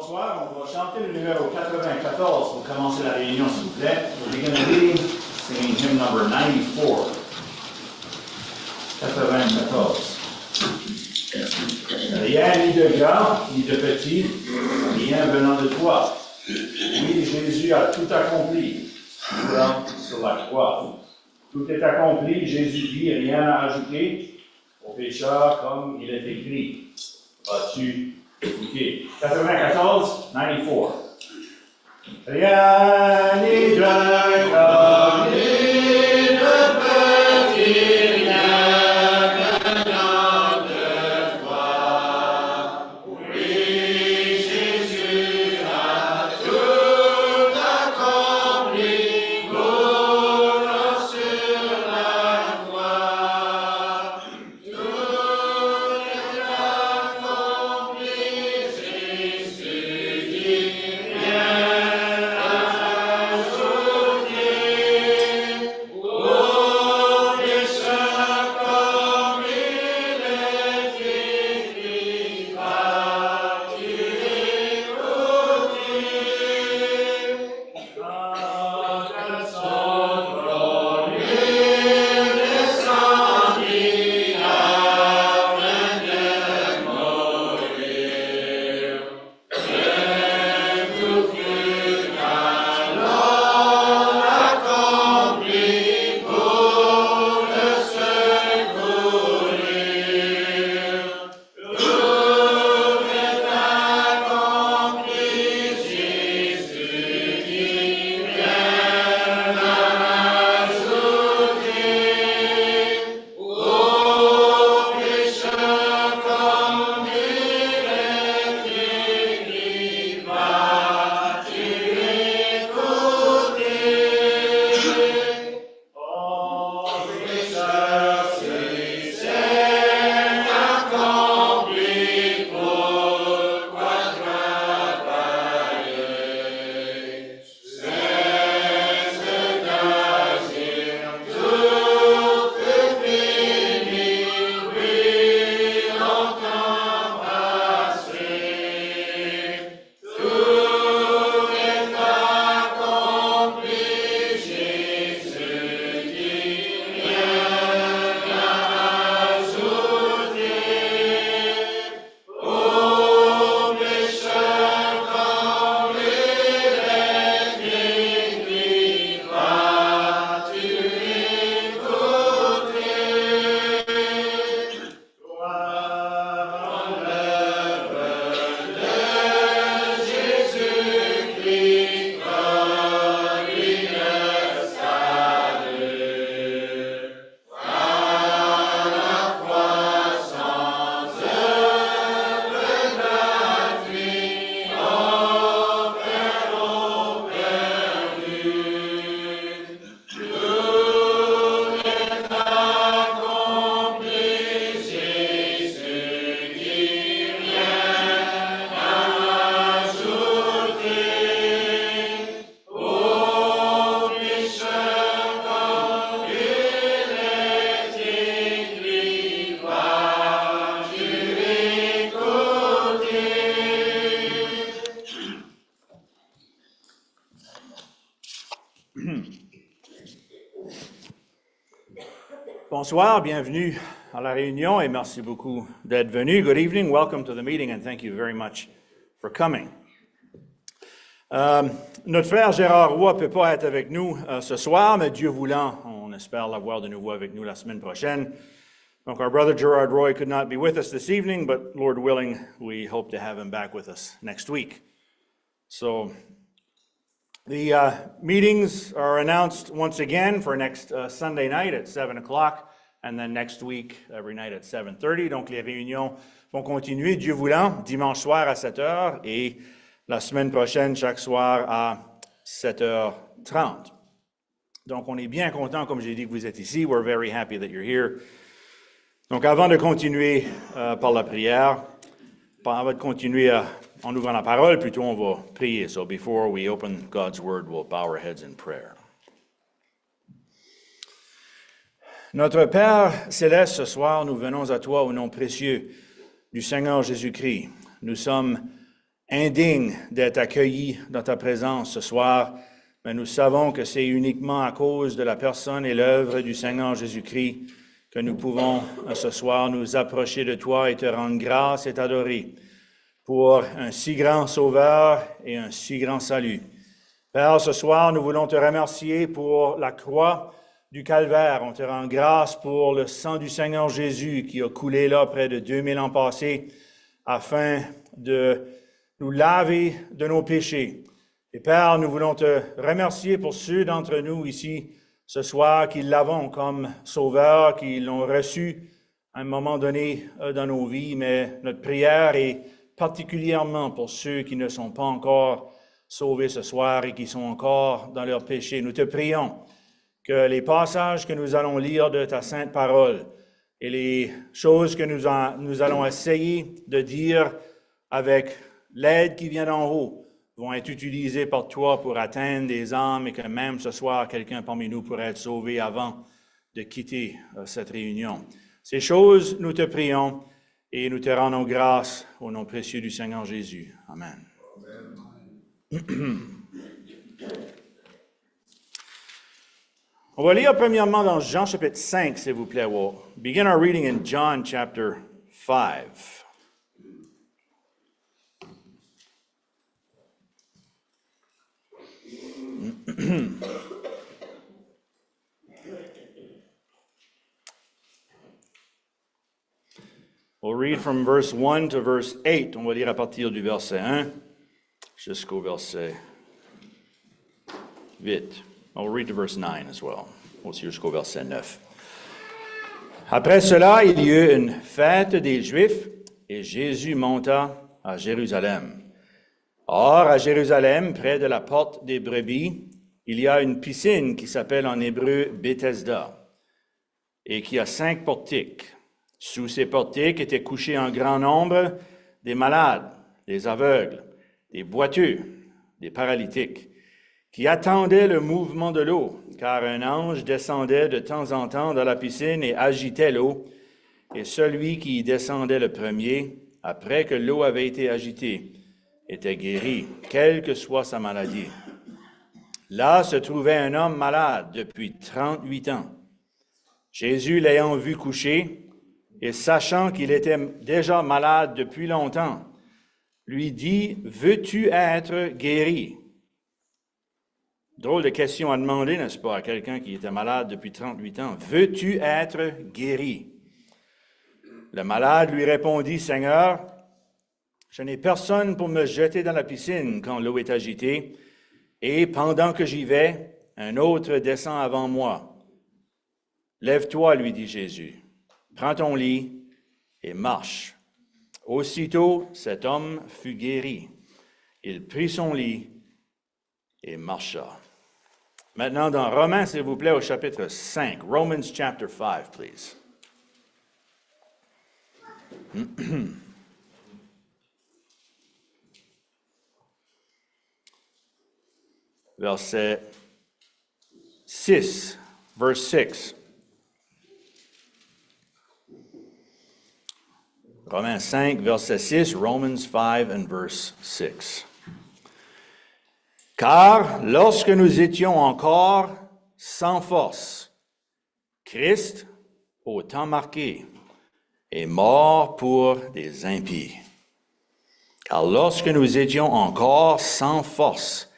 Bonsoir, on va chanter le numéro 94 pour commencer la réunion, s'il vous plaît. We'll begin the meeting singing hymn number 94. 94. Rien ni de grand, ni de petit, rien venant de toi. Oui, Jésus a tout accompli, mourant sur la croix. Tout est accompli, Jésus dit, rien à ajouter, aux pécheurs comme il est écrit. Vas-tu écouter? 94, 94. Rien ni de grand, ni de petit, rien venant de toi. Oui, Jésus a tout accompli, mourant sur la croix. Tout est accompli, Jésus dit, rien à ajouter. Ô pécheur comme il est écrit, vas-tu écouter? Quand son trône est descendu afin de mourir, c'est tout fut alors accompli pour le secourir. Tout est accompli, Jésus dit, rien à ajouter. Ô pécheur comme il est écrit, vas-tu écouter? Ô pécheur, si c'est accompli, pourquoi travailler? Cesse d'agir, tout est fini, oui, longtemps passé. Tout est accompli, Jésus dit, rien à ajouter. Ô pécheur comme il est écrit, vas-tu écouter? Gloire en l'œuvre de Jésus-Christ, glorieux salut. À la croix sans œuvre gratuite, offert au perdu. Tout est accompli, Jésus dit, rien à ajouter. Ô pécheur comme il est écrit, vas-tu écouter? Bonsoir, bienvenue à la réunion et merci beaucoup d'être venu. Good evening, welcome to the meeting and thank you very much for coming. Notre frère Gérard Roy ne peut pas être avec nous ce soir, mais Dieu voulant, on espère l'avoir de nouveau avec nous la semaine prochaine. Donc, our brother Gerard Roy could not be with us this evening, but Lord willing, we hope to have him back with us next week. So, the meetings are announced once again for next Sunday night at 7 o'clock, and then next week, every night at 7:30. Donc, les réunions vont continuer, Dieu voulant, dimanche soir à 7 heures et la semaine prochaine, chaque soir à 7h30. Donc, on est bien content, comme j'ai dit, que vous êtes ici. We're very happy that you're here. Donc, avant de continuer par la prière, avant de continuer en ouvrant la parole, plutôt on va prier. So before we open God's Word, we'll bow our heads in prayer. Notre Père céleste, ce soir, nous venons à toi au nom précieux du Seigneur Jésus-Christ. Nous sommes indignes d'être accueillis dans ta présence ce soir, mais nous savons que c'est uniquement à cause de la personne et l'œuvre du Seigneur Jésus-Christ que nous pouvons ce soir nous approcher de toi et te rendre grâce et t'adorer pour un si grand sauveur et un si grand salut. Père, ce soir, nous voulons te remercier pour la croix du Calvaire. On te rend grâce pour le sang du Seigneur Jésus qui a coulé là près de 2000 ans passés afin de nous laver de nos péchés. Et Père, nous voulons te remercier pour ceux d'entre nous ici ce soir qui l'avons comme sauveur, qui l'ont reçu à un moment donné dans nos vies, mais notre prière est particulièrement pour ceux qui ne sont pas encore sauvés ce soir et qui sont encore dans leurs péchés. Nous te prions que les passages que nous allons lire de ta sainte parole et les choses que nous allons essayer de dire avec l'aide qui vient d'en haut vont être utilisées par toi pour atteindre des âmes et que même ce soir, quelqu'un parmi nous pourrait être sauvé avant de quitter cette réunion. Ces choses, nous te prions et nous te rendons grâce au nom précieux du Seigneur Jésus. Amen. On va lire premièrement dans Jean chapitre 5, s'il vous plaît. We'll begin our reading in John chapter 5. We'll read from verse 1 to verse 8. On va lire à partir du verset 1 jusqu'au verset 8. We'll read to verse 9 as well. Aussi jusqu'au verset 9. Après cela, il y eut une fête des Juifs et Jésus monta à Jérusalem. Or, à Jérusalem, près de la porte des brebis, il y a une piscine qui s'appelle en hébreu Bethesda et qui a 5 portiques. Sous ces portiques étaient couchés en grand nombre des malades, des aveugles, des boiteux, des paralytiques, qui attendaient le mouvement de l'eau, car un ange descendait de temps en temps dans la piscine et agitait l'eau, et celui qui y descendait le premier, après que l'eau avait été agitée, était guéri, quelle que soit sa maladie. Là se trouvait un homme malade depuis 38 ans. Jésus, l'ayant vu coucher, et sachant qu'il était déjà malade depuis longtemps, lui dit, « Veux-tu être guéri? » Drôle de question à demander, n'est-ce pas, à quelqu'un qui était malade depuis 38 ans. « Veux-tu être guéri? » Le malade lui répondit, « Seigneur, je n'ai personne pour me jeter dans la piscine quand l'eau est agitée, et pendant que j'y vais, un autre descend avant moi. Lève-toi, lui dit Jésus. Prends ton lit et marche. » Aussitôt, cet homme fut guéri. Il prit son lit et marcha. Maintenant, dans Romains, s'il vous plaît, au chapitre 5. Romans chapter 5, please. Verset 6, verse 6. Romains 5, verset 6, Romans 5 and verse 6. Car lorsque nous étions encore sans force, Christ, au temps marqué, est mort pour des impies. Car lorsque nous étions encore sans force,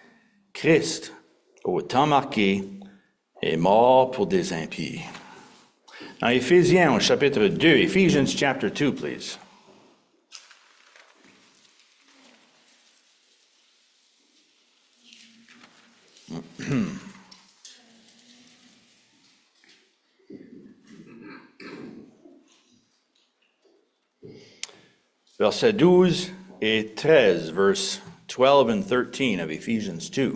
Christ, au temps marqué, est mort pour des impies. Dans Éphésiens, au chapitre 2, Ephesians chapter 2, please. Versets 12 et 13, verse 12 and 13 of Ephesians 2.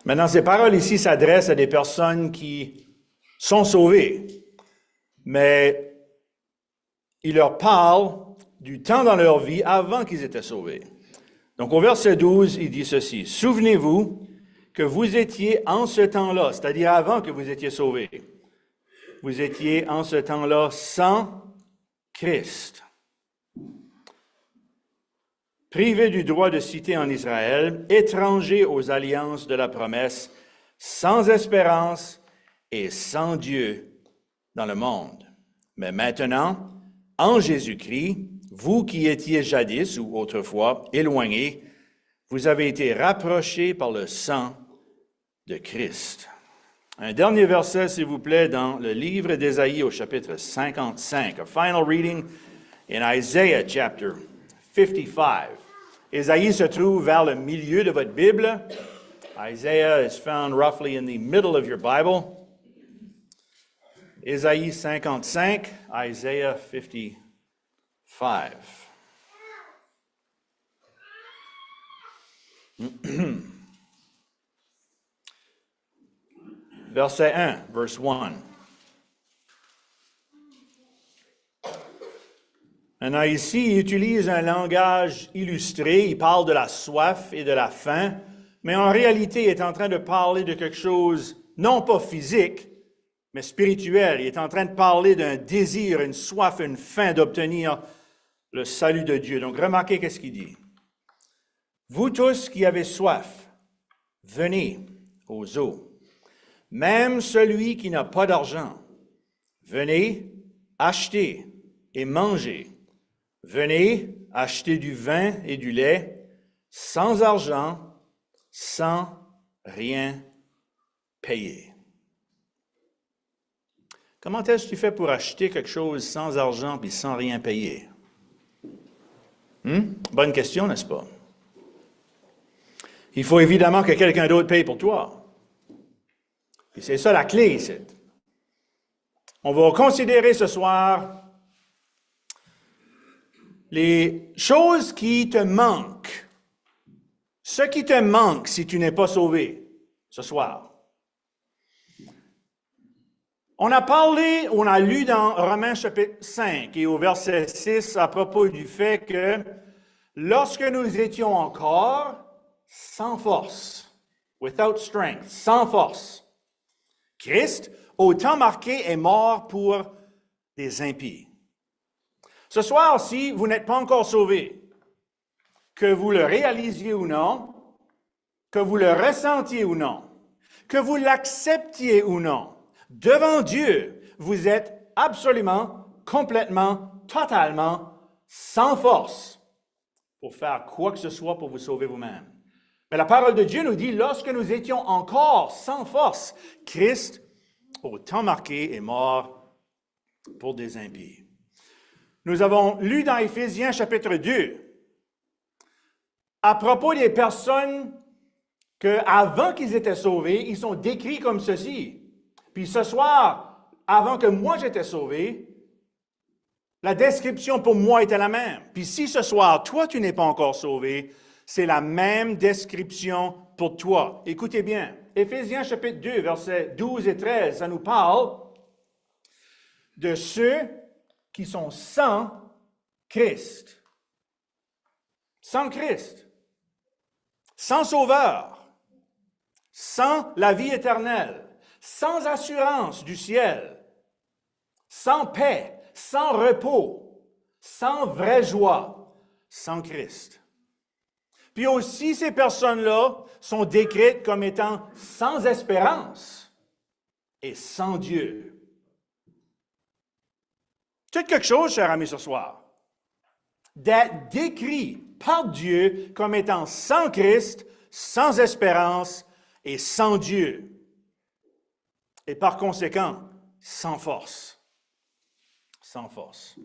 Maintenant, ces paroles ici s'adressent à des personnes qui sont sauvées, mais il leur parle du temps dans leur vie avant qu'ils étaient sauvés. Donc, au verset 12, il dit ceci, « Souvenez-vous que vous étiez en ce temps-là, c'est-à-dire avant que vous étiez sauvés. Vous étiez en ce temps-là sans Christ. privés du droit de cité en Israël, étrangers aux alliances de la promesse, sans espérance et sans Dieu dans le monde. Mais maintenant, en Jésus-Christ, vous qui étiez jadis ou autrefois éloignés, vous avez été rapprochés par le sang de Christ. Un dernier verset, s'il vous plaît, dans le livre d'Ésaïe au chapitre 55. A final reading in Isaiah chapter 55. Ésaïe se trouve vers le milieu de votre Bible. Isaiah is found roughly in the middle of your Bible. Ésaïe 55, Isaiah 55. Verset 1, verse 1. Maintenant, ici, il utilise un langage illustré. Il parle de la soif et de la faim, mais en réalité, il est en train de parler de quelque chose, non pas physique, mais spirituel. Il est en train de parler d'un désir, une soif, une faim d'obtenir le salut de Dieu. Donc, remarquez qu'est-ce qu'il dit. Vous tous qui avez soif, venez aux eaux. Même celui qui n'a pas d'argent, venez, achetez et mangez. Venez, acheter du vin et du lait, sans argent, sans rien payer. Comment est-ce que tu fais pour acheter quelque chose sans argent puis sans rien payer? Bonne question, n'est-ce pas? Il faut évidemment que quelqu'un d'autre paye pour toi. Et c'est ça la clé ici. On va considérer ce soir les choses qui te manquent. Ce qui te manque si tu n'es pas sauvé ce soir. On a lu dans Romains chapitre 5 et au verset 6 à propos du fait que lorsque nous étions encore sans force, without strength, sans force, Christ, au temps marqué, est mort pour des impies. Ce soir, si vous n'êtes pas encore sauvé, que vous le réalisiez ou non, que vous le ressentiez ou non, que vous l'acceptiez ou non, devant Dieu, vous êtes absolument, complètement, totalement sans force pour faire quoi que ce soit pour vous sauver vous-même. Mais la parole de Dieu nous dit, lorsque nous étions encore sans force, Christ, au temps marqué, est mort pour des impies. Nous avons lu dans Éphésiens chapitre 2, à propos des personnes qu'avant qu'ils étaient sauvés, ils sont décrits comme ceci. Puis ce soir, avant que moi j'étais sauvé, la description pour moi était la même. Puis si ce soir, toi, tu n'es pas encore sauvé, c'est la même description pour toi. Écoutez bien, Éphésiens chapitre 2, versets 12 et 13, ça nous parle de ceux qui sont sans Christ. Sans Christ. Sans Sauveur. Sans la vie éternelle. Sans assurance du ciel. Sans paix. Sans repos. Sans vraie joie. Sans Christ. Puis aussi, ces personnes-là sont décrites comme étant sans espérance et sans Dieu. C'est quelque chose, cher ami, ce soir, d'être décrit par Dieu comme étant sans Christ, sans espérance et sans Dieu. Et par conséquent, sans force. Sans force.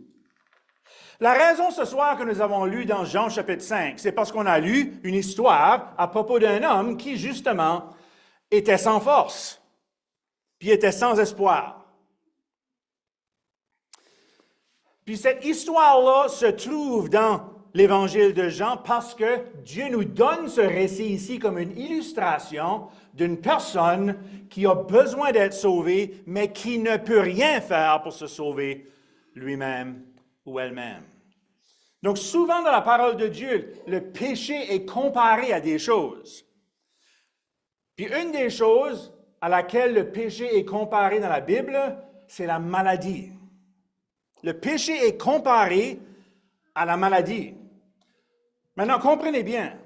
La raison ce soir que nous avons lu dans Jean chapitre 5, c'est parce qu'on a lu une histoire à propos d'un homme qui, justement, était sans force, puis était sans espoir. Puis cette histoire-là se trouve dans l'Évangile de Jean parce que Dieu nous donne ce récit ici comme une illustration d'une personne qui a besoin d'être sauvée, mais qui ne peut rien faire pour se sauver lui-même ou elle-même. Donc souvent dans la parole de Dieu, le péché est comparé à des choses. Puis une des choses à laquelle le péché est comparé dans la Bible, c'est la maladie. Le péché est comparé à la maladie. Maintenant, comprenez bien,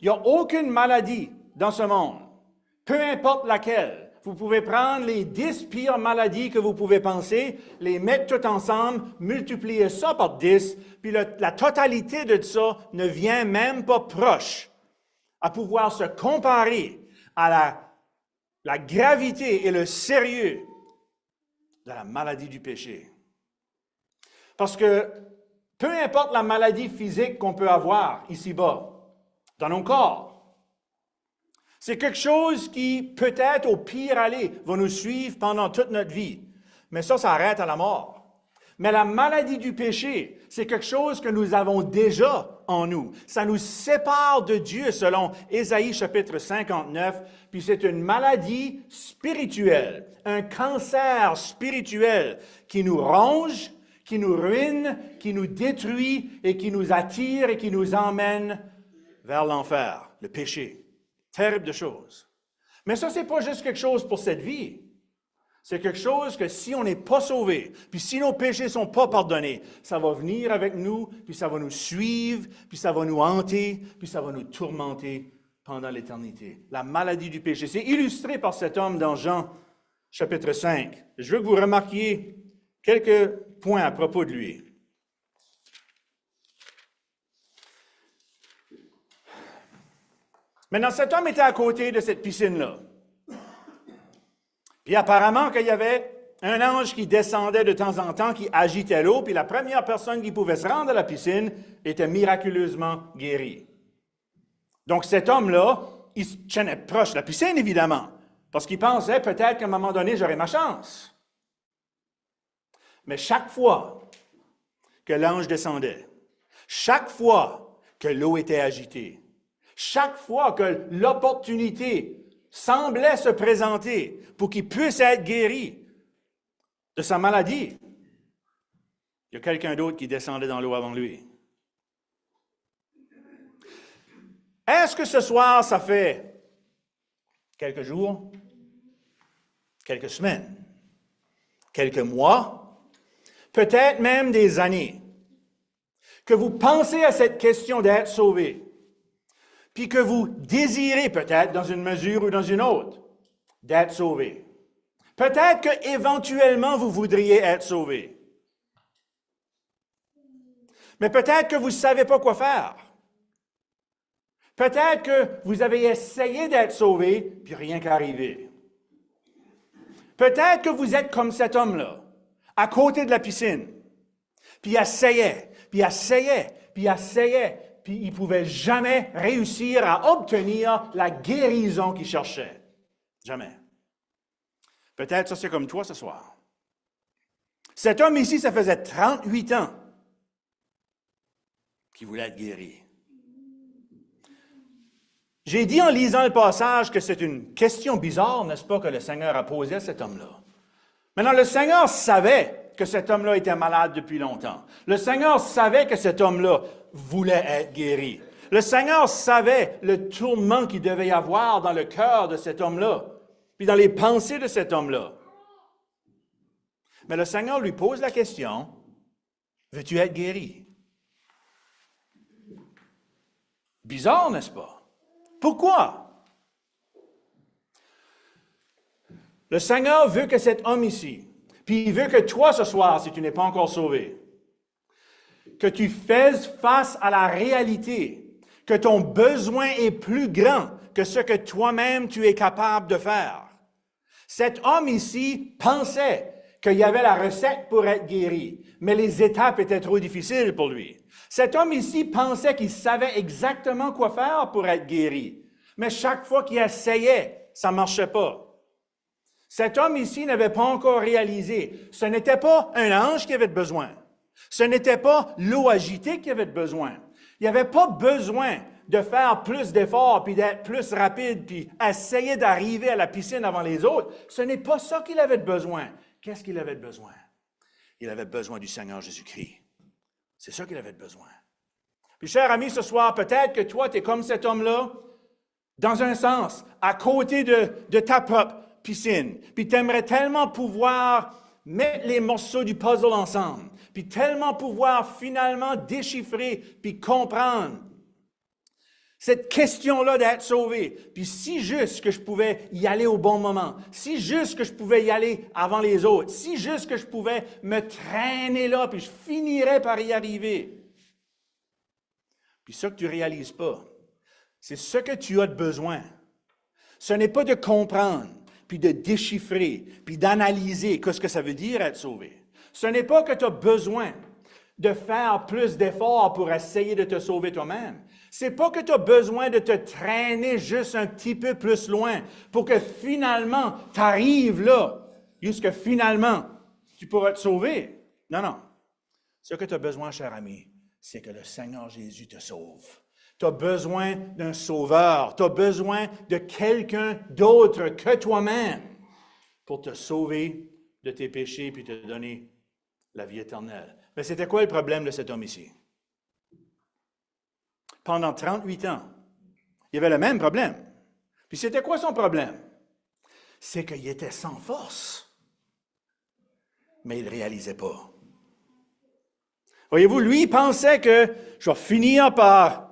il n'y a aucune maladie dans ce monde, peu importe laquelle. Vous pouvez prendre les 10 pires maladies que vous pouvez penser, les mettre toutes ensemble, multiplier ça par 10, puis la totalité de ça ne vient même pas proche à pouvoir se comparer à la gravité et le sérieux de la maladie du péché. Parce que peu importe la maladie physique qu'on peut avoir ici-bas, dans nos corps, c'est quelque chose qui, peut-être au pire aller, va nous suivre pendant toute notre vie. Mais ça arrête à la mort. Mais la maladie du péché, c'est quelque chose que nous avons déjà en nous. Ça nous sépare de Dieu selon Ésaïe chapitre 59, puis c'est une maladie spirituelle, un cancer spirituel qui nous ronge, qui nous ruine, qui nous détruit et qui nous attire et qui nous emmène vers l'enfer, le péché. Terrible de choses. Mais ça, ce n'est pas juste quelque chose pour cette vie. C'est quelque chose que si on n'est pas sauvé, puis si nos péchés ne sont pas pardonnés, ça va venir avec nous, puis ça va nous suivre, puis ça va nous hanter, puis ça va nous tourmenter pendant l'éternité. La maladie du péché. C'est illustré par cet homme dans Jean chapitre 5. Je veux que vous remarquiez quelques points à propos de lui. Maintenant, cet homme était à côté de cette piscine-là. Puis apparemment qu'il y avait un ange qui descendait de temps en temps, qui agitait l'eau, puis la première personne qui pouvait se rendre à la piscine était miraculeusement guérie. Donc cet homme-là, il se tenait proche de la piscine, évidemment, parce qu'il pensait peut-être qu'à un moment donné, j'aurais ma chance. Mais chaque fois que l'ange descendait, chaque fois que l'eau était agitée, chaque fois que l'opportunité semblait se présenter pour qu'il puisse être guéri de sa maladie, il y a quelqu'un d'autre qui descendait dans l'eau avant lui. Est-ce que ce soir, ça fait quelques jours, quelques semaines, quelques mois, peut-être même des années, que vous pensez à cette question d'être sauvé, puis que vous désirez peut-être, dans une mesure ou dans une autre, d'être sauvé. Peut-être qu'éventuellement, vous voudriez être sauvé. Mais peut-être que vous ne savez pas quoi faire. Peut-être que vous avez essayé d'être sauvé, puis rien qu'arrivé. Peut-être que vous êtes comme cet homme-là, à côté de la piscine, puis il essayait, puis il essayait, puis il essayait, puis il ne pouvait jamais réussir à obtenir la guérison qu'il cherchait. Jamais. Peut-être ça, c'est comme toi ce soir. Cet homme ici, ça faisait 38 ans qu'il voulait être guéri. J'ai dit en lisant le passage que c'est une question bizarre, n'est-ce pas, que le Seigneur a posée à cet homme-là. Maintenant, le Seigneur savait que cet homme-là était malade depuis longtemps. Le Seigneur savait que cet homme-là voulait être guéri. Le Seigneur savait le tourment qu'il devait y avoir dans le cœur de cet homme-là, puis dans les pensées de cet homme-là. Mais le Seigneur lui pose la question, « Veux-tu être guéri? » Bizarre, n'est-ce pas? Pourquoi? Le Seigneur veut que cet homme ici, puis il veut que toi ce soir, si tu n'es pas encore sauvé, que tu fasses face à la réalité, que ton besoin est plus grand que ce que toi-même tu es capable de faire. Cet homme ici pensait qu'il y avait la recette pour être guéri, mais les étapes étaient trop difficiles pour lui. Cet homme ici pensait qu'il savait exactement quoi faire pour être guéri, mais chaque fois qu'il essayait, ça ne marchait pas. Cet homme ici n'avait pas encore réalisé, ce n'était pas un ange qui avait besoin, ce n'était pas l'eau agitée qui avait besoin. Il n'y avait pas besoin de faire plus d'efforts, puis d'être plus rapide, puis essayer d'arriver à la piscine avant les autres. Ce n'est pas ça qu'il avait besoin. Qu'est-ce qu'il avait besoin? Il avait besoin du Seigneur Jésus-Christ. C'est ça qu'il avait besoin. Puis, cher ami, ce soir, peut-être que toi, tu es comme cet homme-là, dans un sens, à côté de ta propre piscine. Puis, tu aimerais tellement pouvoir mettre les morceaux du puzzle ensemble, puis tellement pouvoir finalement déchiffrer, puis comprendre Cette question-là d'être sauvé. Puis si juste que je pouvais y aller au bon moment, si juste que je pouvais y aller avant les autres, si juste que je pouvais me traîner là, puis je finirais par y arriver. Puis ça que tu ne réalises pas, c'est ce que tu as de besoin. Ce n'est pas de comprendre, puis de déchiffrer, puis d'analyser qu'est-ce que ça veut dire être sauvé. Ce n'est pas que tu as besoin de faire plus d'efforts pour essayer de te sauver toi-même. C'est pas que tu as besoin de te traîner juste un petit peu plus loin pour que finalement tu arrives là, jusqu'à finalement tu pourras te sauver. Non, non. Ce que tu as besoin, cher ami, c'est que le Seigneur Jésus te sauve. Tu as besoin d'un sauveur. Tu as besoin de quelqu'un d'autre que toi-même pour te sauver de tes péchés puis te donner la vie éternelle. Mais c'était quoi le problème de cet homme ici? Pendant 38 ans, il y avait le même problème. Puis c'était quoi son problème? C'est qu'il était sans force. Mais il ne réalisait pas. Voyez-vous, lui, il pensait que je vais finir par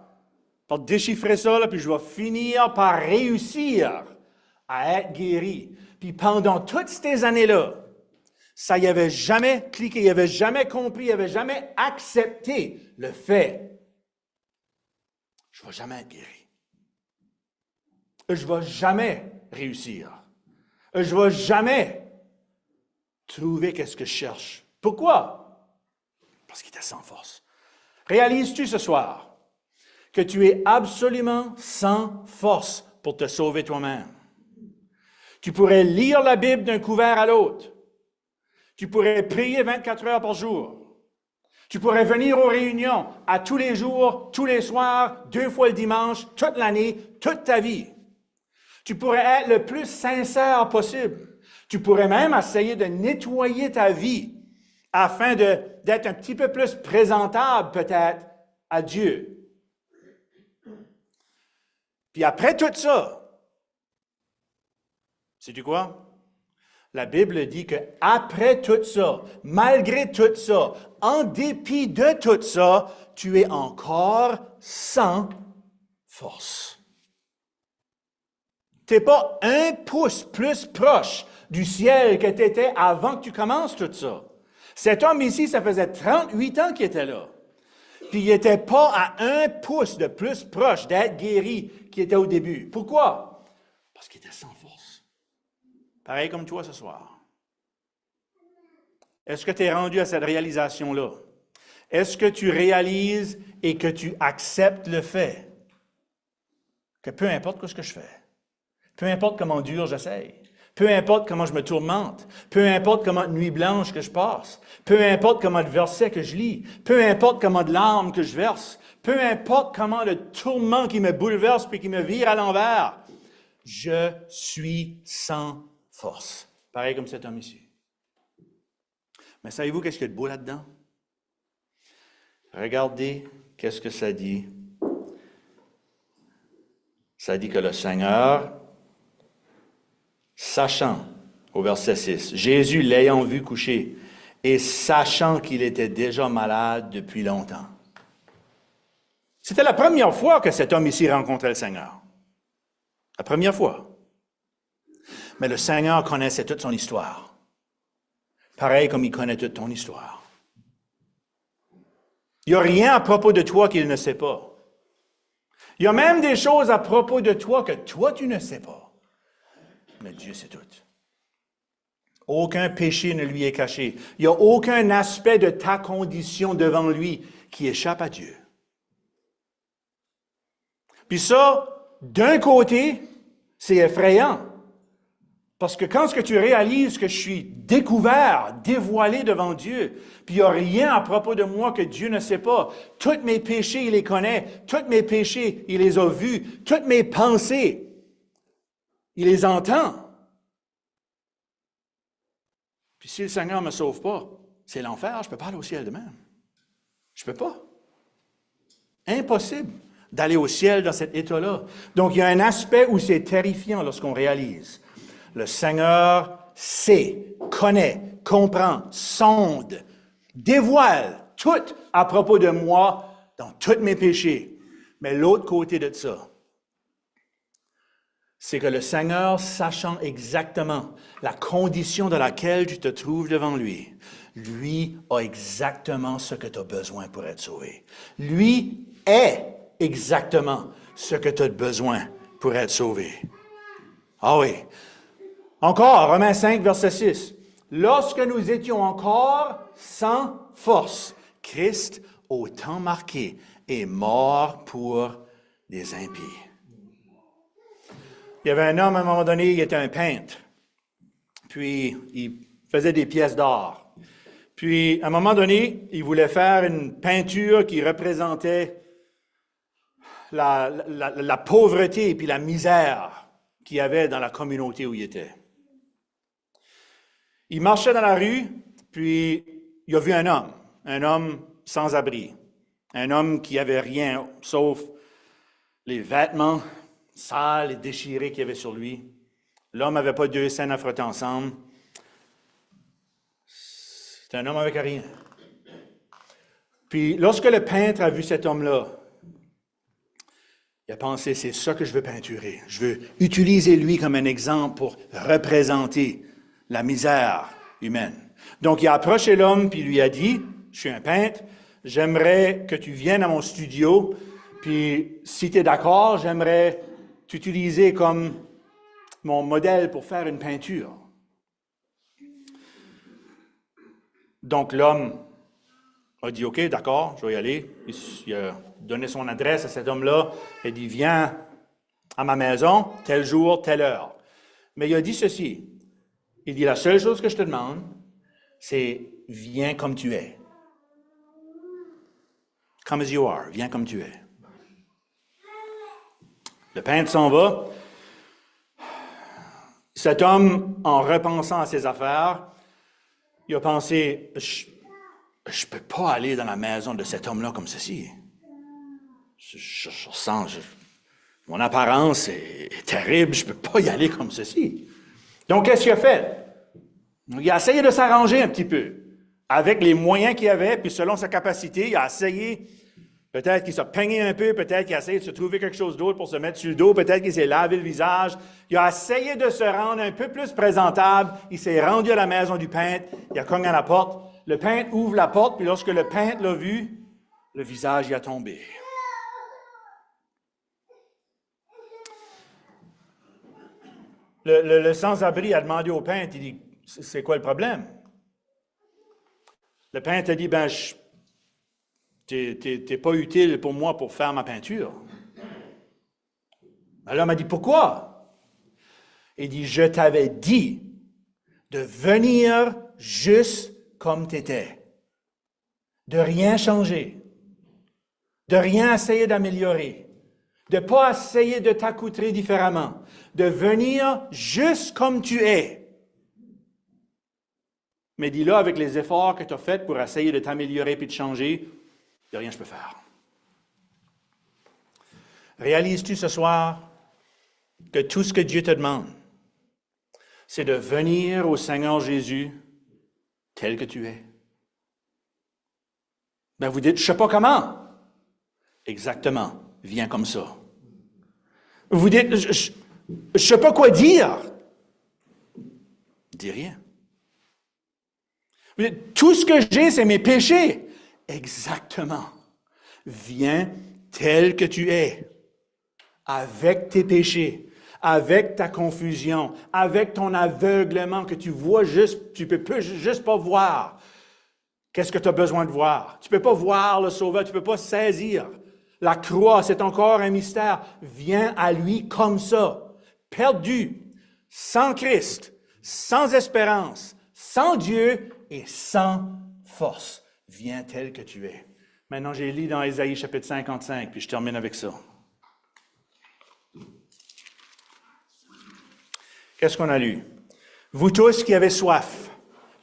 déchiffrer ça, là, puis je vais finir par réussir à être guéri. Puis pendant toutes ces années-là, ça n'y avait jamais cliqué, il n'avait jamais compris, il n'avait jamais accepté le fait je ne vais jamais être guéri. Je ne vais jamais réussir. Je ne vais jamais trouver qu'est-ce que je cherche. Pourquoi? Parce qu'il était sans force. Réalises-tu ce soir que tu es absolument sans force pour te sauver toi-même? Tu pourrais lire la Bible d'un couvert à l'autre. Tu pourrais prier 24 heures par jour. Tu pourrais venir aux réunions à tous les jours, tous les soirs, 2 fois le dimanche, toute l'année, toute ta vie. Tu pourrais être le plus sincère possible. Tu pourrais même essayer de nettoyer ta vie afin d'être un petit peu plus présentable peut-être à Dieu. Puis après tout ça, sais-tu quoi? La Bible dit qu'après tout ça, malgré tout ça, en dépit de tout ça, tu es encore sans force. Tu n'es pas un pouce plus proche du ciel que tu étais avant que tu commences tout ça. Cet homme ici, ça faisait 38 ans qu'il était là. Puis il n'était pas à un pouce de plus proche d'être guéri qu'il était au début. Pourquoi? Parce qu'il était sans force. Pareil comme toi ce soir. Est-ce que tu es rendu à cette réalisation-là? Est-ce que tu réalises et que tu acceptes le fait que peu importe ce que je fais, peu importe comment dur j'essaye, peu importe comment je me tourmente, peu importe comment de nuit blanche que je passe, peu importe comment de versets que je lis, peu importe comment de larmes que je verse, peu importe comment de tourments qui me bouleversent puis qui me virent à l'envers, je suis sans force. Pareil comme cet homme ici. Mais savez-vous qu'est-ce qu'il y a de beau là-dedans? Regardez qu'est-ce que ça dit. Ça dit que le Seigneur, sachant, au verset 6, Jésus l'ayant vu coucher et sachant qu'il était déjà malade depuis longtemps. C'était la première fois que cet homme ici rencontrait le Seigneur. La première fois. Mais le Seigneur connaissait toute son histoire. Pareil comme il connaît toute ton histoire. Il n'y a rien à propos de toi qu'il ne sait pas. Il y a même des choses à propos de toi que toi, tu ne sais pas. Mais Dieu sait tout. Aucun péché ne lui est caché. Il n'y a aucun aspect de ta condition devant lui qui échappe à Dieu. Puis ça, d'un côté, c'est effrayant. Parce que quand tu réalises que je suis découvert, dévoilé devant Dieu, puis il n'y a rien à propos de moi que Dieu ne sait pas, tous mes péchés, il les connaît, tous mes péchés, il les a vus, toutes mes pensées, il les entend. Puis si le Seigneur ne me sauve pas, c'est l'enfer, je ne peux pas aller au ciel de même. Je ne peux pas. Impossible d'aller au ciel dans cet état-là. Donc il y a un aspect où c'est terrifiant lorsqu'on réalise. Le Seigneur sait, connaît, comprend, sonde, dévoile tout à propos de moi dans tous mes péchés. Mais l'autre côté de ça, c'est que le Seigneur, sachant exactement la condition dans laquelle tu te trouves devant lui, lui a exactement ce que tu as besoin pour être sauvé. Lui est exactement ce que tu as besoin pour être sauvé. Ah oui. Encore, Romains 5, verset 6. Lorsque nous étions encore sans force, Christ, au temps marqué, est mort pour les impies. Il y avait un homme, à un moment donné, il était un peintre. Puis, il faisait des pièces d'or. Puis, à un moment donné, il voulait faire une peinture qui représentait la pauvreté et puis la misère qu'il y avait dans la communauté où il était. Il marchait dans la rue, puis il a vu un homme sans abri, un homme qui n'avait rien sauf les vêtements sales et déchirés qu'il y avait sur lui. L'homme n'avait pas 2 cents à frotter ensemble. C'était un homme avec rien. Puis lorsque le peintre a vu cet homme-là, il a pensé, c'est ça que je veux peinturer. Je veux utiliser lui comme un exemple pour représenter la misère humaine. Donc, il a approché l'homme puis lui a dit, je suis un peintre, j'aimerais que tu viennes à mon studio, puis si tu es d'accord, j'aimerais t'utiliser comme mon modèle pour faire une peinture. Donc, l'homme a dit, OK, d'accord, je vais y aller. Il a donné son adresse à cet homme-là. Il a dit, viens à ma maison, tel jour, telle heure. Mais il a dit ceci. Il dit, la seule chose que je te demande, c'est viens comme tu es. Come as you are, viens comme tu es. Le peintre s'en va. Cet homme, en repensant à ses affaires, il a pensé, je ne peux pas aller dans la maison de cet homme-là comme ceci. Je sens, mon apparence est terrible, je ne peux pas y aller comme ceci. Donc, qu'est-ce qu'il a fait? Il a essayé de s'arranger un petit peu avec les moyens qu'il avait, puis selon sa capacité, il a essayé, peut-être qu'il s'est peigné un peu, peut-être qu'il a essayé de se trouver quelque chose d'autre pour se mettre sur le dos, peut-être qu'il s'est lavé le visage. Il a essayé de se rendre un peu plus présentable. Il s'est rendu à la maison du peintre, il a cogné à la porte. Le peintre ouvre la porte, puis lorsque le peintre l'a vu, le visage y a tombé. Le sans-abri a demandé au peintre, il dit, c'est quoi le problème? Le peintre a dit, t'es pas utile pour moi pour faire ma peinture. Alors, il m'a dit, pourquoi? Il dit, je t'avais dit de venir juste comme tu étais, de rien changer, de rien essayer d'améliorer, de ne pas essayer de t'accoutrer différemment, de venir juste comme tu es. Mais dis là, avec les efforts que tu as faits pour essayer de t'améliorer et de changer, il n'y a rien que je peux faire. Réalises-tu ce soir que tout ce que Dieu te demande, c'est de venir au Seigneur Jésus tel que tu es? Vous dites, je ne sais pas comment. Exactement, viens comme ça. Vous dites, je ne sais pas quoi dire. Dis rien. Vous dites, tout ce que j'ai, c'est mes péchés. Exactement. Viens tel que tu es, avec tes péchés, avec ta confusion, avec ton aveuglement que tu vois juste, tu peux juste pas voir. Qu'est-ce que tu as besoin de voir? Tu ne peux pas voir le Sauveur, tu ne peux pas saisir. La croix, c'est encore un mystère. Viens à lui comme ça, perdu, sans Christ, sans espérance, sans Dieu et sans force. Viens tel que tu es. Maintenant, j'ai lu dans Ésaïe chapitre 55, puis je termine avec ça. Qu'est-ce qu'on a lu? Vous tous qui avez soif.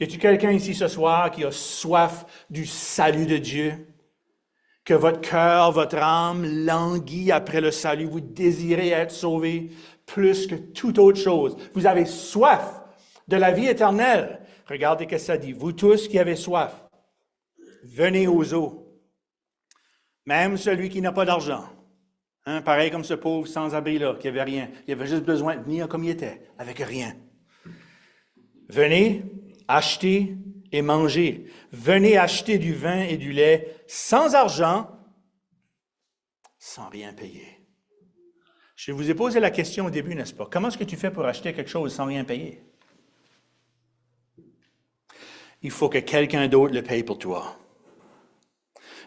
Y a-t-il quelqu'un ici ce soir qui a soif du salut de Dieu? Que votre cœur, votre âme languit après le salut. Vous désirez être sauvé plus que toute autre chose. Vous avez soif de la vie éternelle. Regardez ce que ça dit. Vous tous qui avez soif, venez aux eaux. Même celui qui n'a pas d'argent, Hein, pareil comme ce pauvre sans-abri-là, qui avait rien. Il avait juste besoin de venir comme il était, avec rien. Venez, achetez et mangez. Venez acheter du vin et du lait sans argent, sans rien payer. Je vous ai posé la question au début, n'est-ce pas? Comment est-ce que tu fais pour acheter quelque chose sans rien payer? Il faut que quelqu'un d'autre le paye pour toi.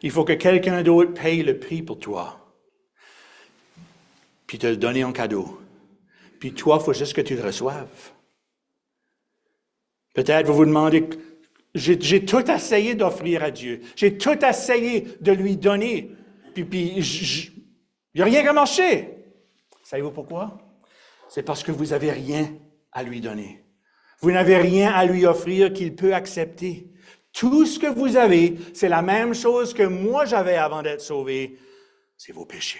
Il faut que quelqu'un d'autre paye le prix pour toi. Puis te le donner en cadeau. Puis toi, il faut juste que tu le reçoives. Peut-être vous vous demandez, j'ai tout essayé d'offrir à Dieu. J'ai tout essayé de lui donner. Puis il n'y a rien qui a marché. Savez-vous pourquoi? C'est parce que vous n'avez rien à lui donner. Vous n'avez rien à lui offrir qu'il peut accepter. Tout ce que vous avez, c'est la même chose que moi j'avais avant d'être sauvé. C'est vos péchés.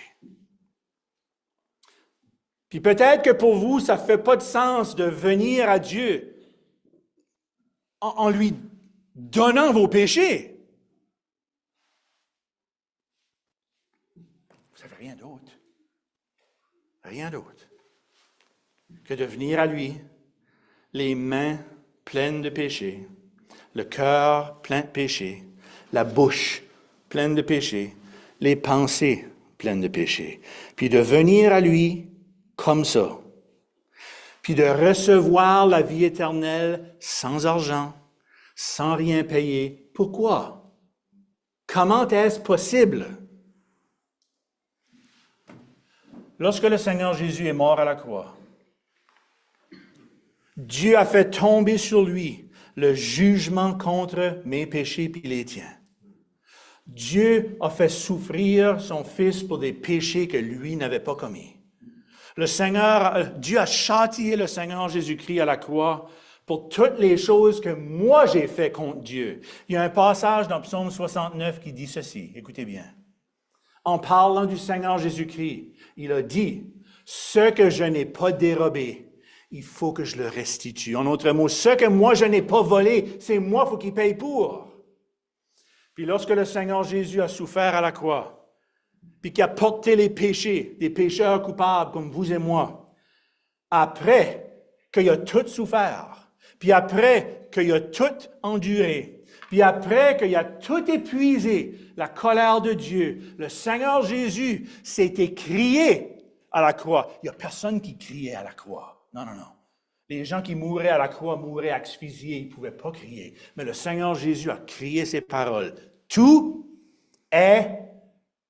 Puis peut-être que pour vous, ça ne fait pas de sens de venir à Dieu en lui donnant vos péchés. Vous n'avez rien d'autre. Rien d'autre que de venir à lui, les mains pleines de péchés, le cœur plein de péchés, la bouche pleine de péchés, les pensées pleines de péchés, puis de venir à lui comme ça, puis de recevoir la vie éternelle sans argent, sans rien payer. Pourquoi? Comment est-ce possible? Lorsque le Seigneur Jésus est mort à la croix, Dieu a fait tomber sur lui le jugement contre mes péchés puis les tiens. Dieu a fait souffrir son Fils pour des péchés que lui n'avait pas commis. Dieu a châtié le Seigneur Jésus-Christ à la croix pour toutes les choses que moi j'ai fait contre Dieu. Il y a un passage dans Psaume 69 qui dit ceci, écoutez bien. En parlant du Seigneur Jésus-Christ, il a dit, « Ce que je n'ai pas dérobé, il faut que je le restitue. » En d'autres mots, ce que moi je n'ai pas volé, c'est moi, il faut qu'il paye pour. Puis lorsque le Seigneur Jésus a souffert à la croix, puis qu'il a porté les péchés des pécheurs coupables comme vous et moi, après qu'il a tout souffert, puis après qu'il a tout enduré, puis après qu'il a tout épuisé, la colère de Dieu, le Seigneur Jésus s'est écrié à la croix. Il n'y a personne qui criait à la croix. Non, non, non. Les gens qui mouraient à la croix mouraient asphyxiés, ils ne pouvaient pas crier. Mais le Seigneur Jésus a crié ces paroles. Tout est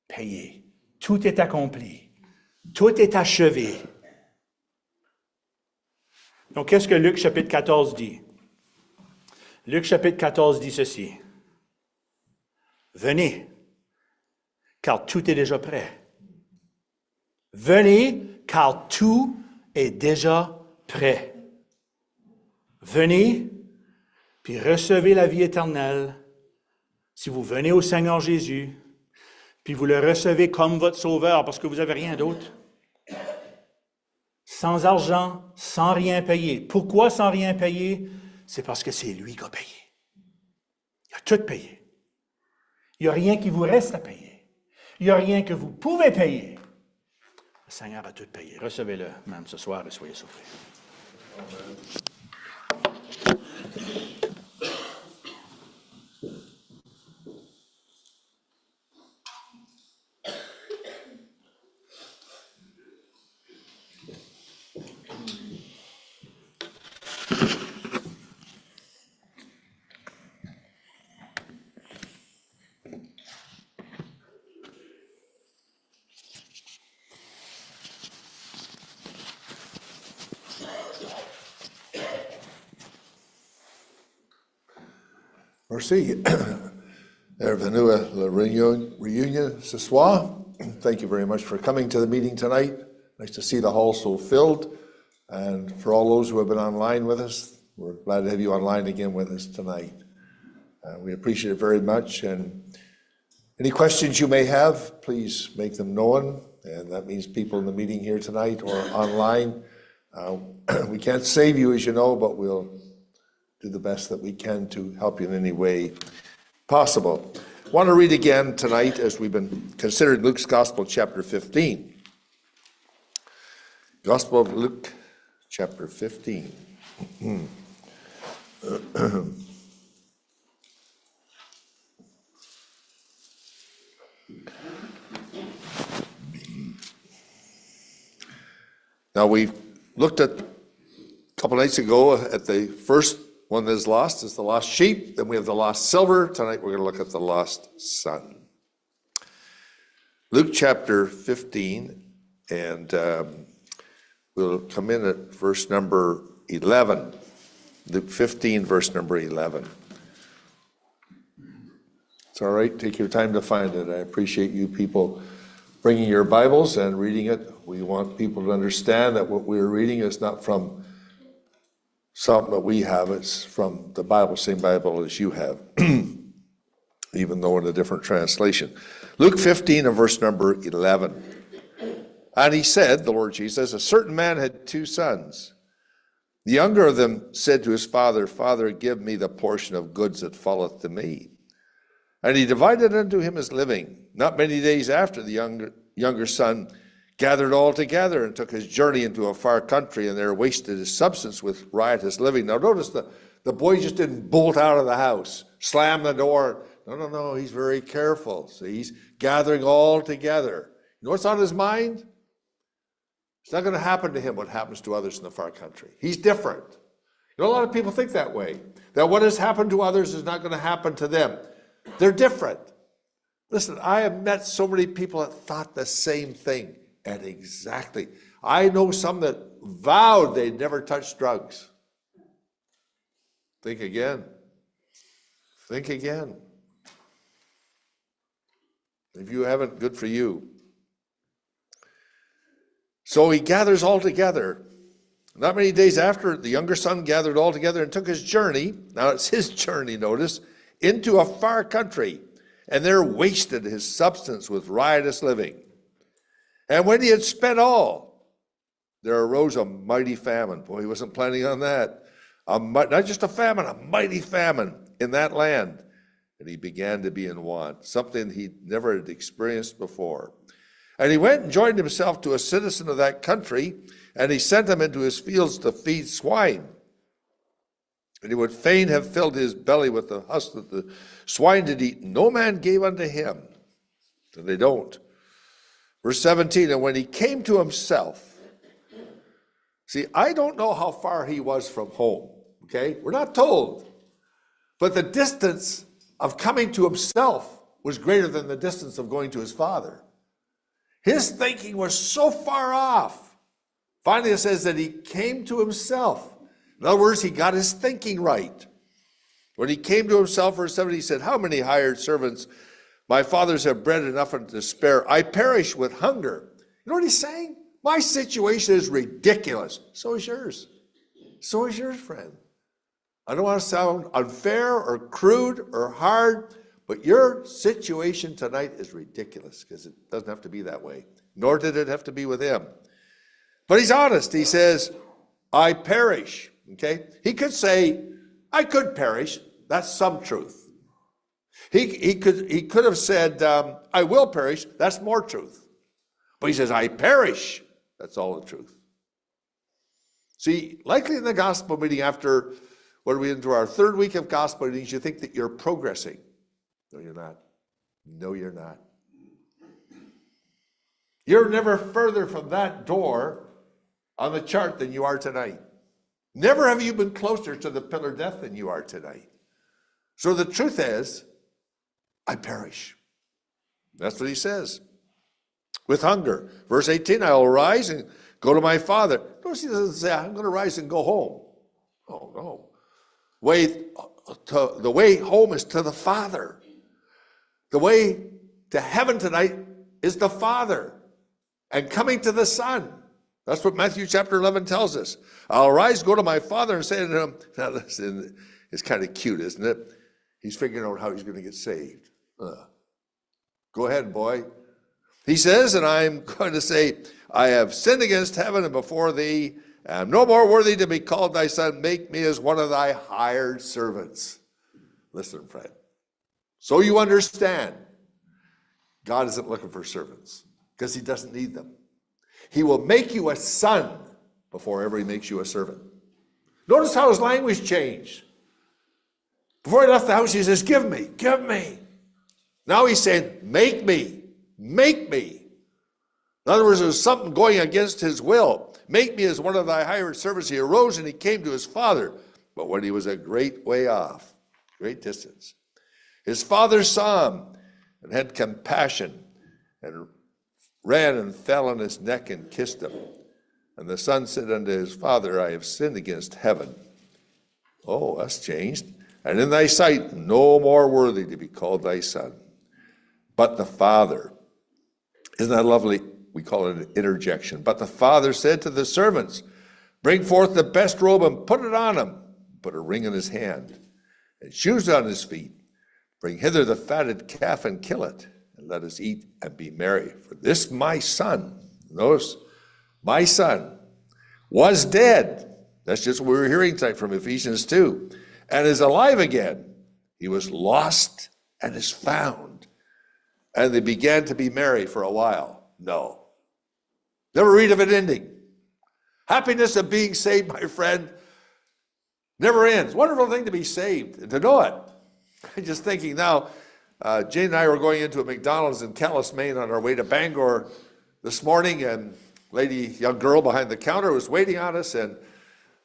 payé. Tout est accompli. Tout est achevé. Donc, qu'est-ce que Luc chapitre 14 dit? Luc chapitre 14 dit ceci. Venez, car tout est déjà prêt. Venez, car tout est déjà prêt. Venez, puis recevez la vie éternelle si vous venez au Seigneur Jésus, puis vous le recevez comme votre sauveur parce que vous n'avez rien d'autre. Sans argent, sans rien payer. Pourquoi sans rien payer? C'est parce que c'est lui qui a payé. Il a tout payé. Il n'y a rien qui vous reste à payer. Il n'y a rien que vous pouvez payer. Le Seigneur a tout payé. Recevez-le même ce soir et soyez sauvés. Amen. Merci. Bienvenue à la réunion ce soir. Thank you very much for coming to the meeting tonight. Nice to see the hall so filled. And for all those who have been online with us, we're glad to have you online again with us tonight. We appreciate it very much. And any questions you may have, please make them known. And that means people in the meeting here tonight or online. We can't save you, as you know, but we'll do the best that we can to help you in any way possible. I want to read again tonight, as we've been considering Luke's Gospel, chapter 15. Gospel of Luke, chapter 15. Now, we looked at a couple nights ago at the first one that is lost is the lost sheep. Then we have the lost silver. Tonight we're going to look at the lost son. Luke chapter 15, and we'll come in at verse number 11. Luke 15, verse number 11. It's all right. Take your time to find it. I appreciate you people bringing your Bibles and reading it. We want people to understand that what we're reading is not from something that we have. It's from the Bible, same Bible as you have, even though in a different translation. Luke 15 and verse number 11. And he said, the Lord Jesus, a certain man had 2 sons. The younger of them said to his father, Father, give me the portion of goods that falleth to me. And he divided unto him his living. Not many days after, the younger son gathered all together and took his journey into a far country, and there wasted his substance with riotous living. Now notice the boy just didn't bolt out of the house, slam the door. No, he's very careful. So he's gathering all together. You know what's on his mind? It's not going to happen to him what happens to others in the far country. He's different. You know, a lot of people think that way, that what has happened to others is not going to happen to them. They're different. Listen, I have met so many people that thought the same thing, and exactly. I know some that vowed they'd never touch drugs. Think again. Think again. If you haven't, good for you. So he gathers all together. Not many days after, the younger son gathered all together and took his journey. Now it's his journey, notice, into a far country, and there wasted his substance with riotous living. And when he had spent all, there arose a mighty famine. Boy, he wasn't planning on that. Not just a famine, a mighty famine in that land. And he began to be in want, something he never had experienced before. And he went and joined himself to a citizen of that country, and he sent him into his fields to feed swine. And he would fain have filled his belly with the husk that the swine did eat. No man gave unto him. So they don't. Verse 17, and when he came to himself, see, I don't know how far he was from home, okay? We're not told. But the distance of coming to himself was greater than the distance of going to his father. His thinking was so far off. Finally, it says that he came to himself. In other words, he got his thinking right. When he came to himself, verse 7, he said, how many hired servants my fathers have bread enough and to spare? I perish with hunger. You know what he's saying? My situation is ridiculous. So is yours. So is yours, friend. I don't want to sound unfair or crude or hard, but your situation tonight is ridiculous because it doesn't have to be that way. Nor did it have to be with him. But he's honest. He says, I perish. Okay? He could say, I could perish. That's some truth. He could have said, I will perish. That's more truth. But he says, I perish. That's all the truth. See, likely in the gospel meeting after, what are we into our 3rd week of gospel meetings, you think that you're progressing. No, you're not. No, you're not. You're never further from that door on the chart than you are tonight. Never have you been closer to the pillar of death than you are tonight. So the truth is, I perish. That's what he says. With hunger. Verse 18, I will rise and go to my father. Notice he doesn't say, I'm going to rise and go home. Oh, no. The way home is to the Father. The way to heaven tonight is the Father. And coming to the Son. That's what Matthew chapter 11 tells us. I'll rise, go to my father, and say to him, now listen, it's kind of cute, isn't it? He's figuring out how he's going to get saved. Go ahead, boy. He says, and I'm going to say, I have sinned against heaven and before thee, and I'm no more worthy to be called thy son. Make me as one of thy hired servants. Listen, friend. So you understand, God isn't looking for servants because he doesn't need them. He will make you a son before ever he makes you a servant. Notice how his language changed. Before he left the house, he says, give me, give me. Now he's saying, make me, make me. In other words, there's something going against his will. Make me as one of thy hired servants. He arose and he came to his father. But when he was a great way off, great distance, his father saw him and had compassion and ran and fell on his neck and kissed him. And the son said unto his father, I have sinned against heaven. Oh, that's changed. And in thy sight, no more worthy to be called thy son. But the father, isn't that lovely? We call it an interjection. But the father said to the servants, bring forth the best robe and put it on him. Put a ring in his hand and shoes on his feet. Bring hither the fatted calf and kill it, and let us eat and be merry. For this my son, notice, my son, was dead. That's just what we were hearing tonight from Ephesians 2. And is alive again. He was lost and is found. And they began to be merry for a while. No. Never read of it ending. Happiness of being saved, my friend, never ends. Wonderful thing to be saved and to know it. I'm just thinking now, Jane and I were going into a McDonald's in Calais, Maine on our way to Bangor this morning, and young girl behind the counter was waiting on us, and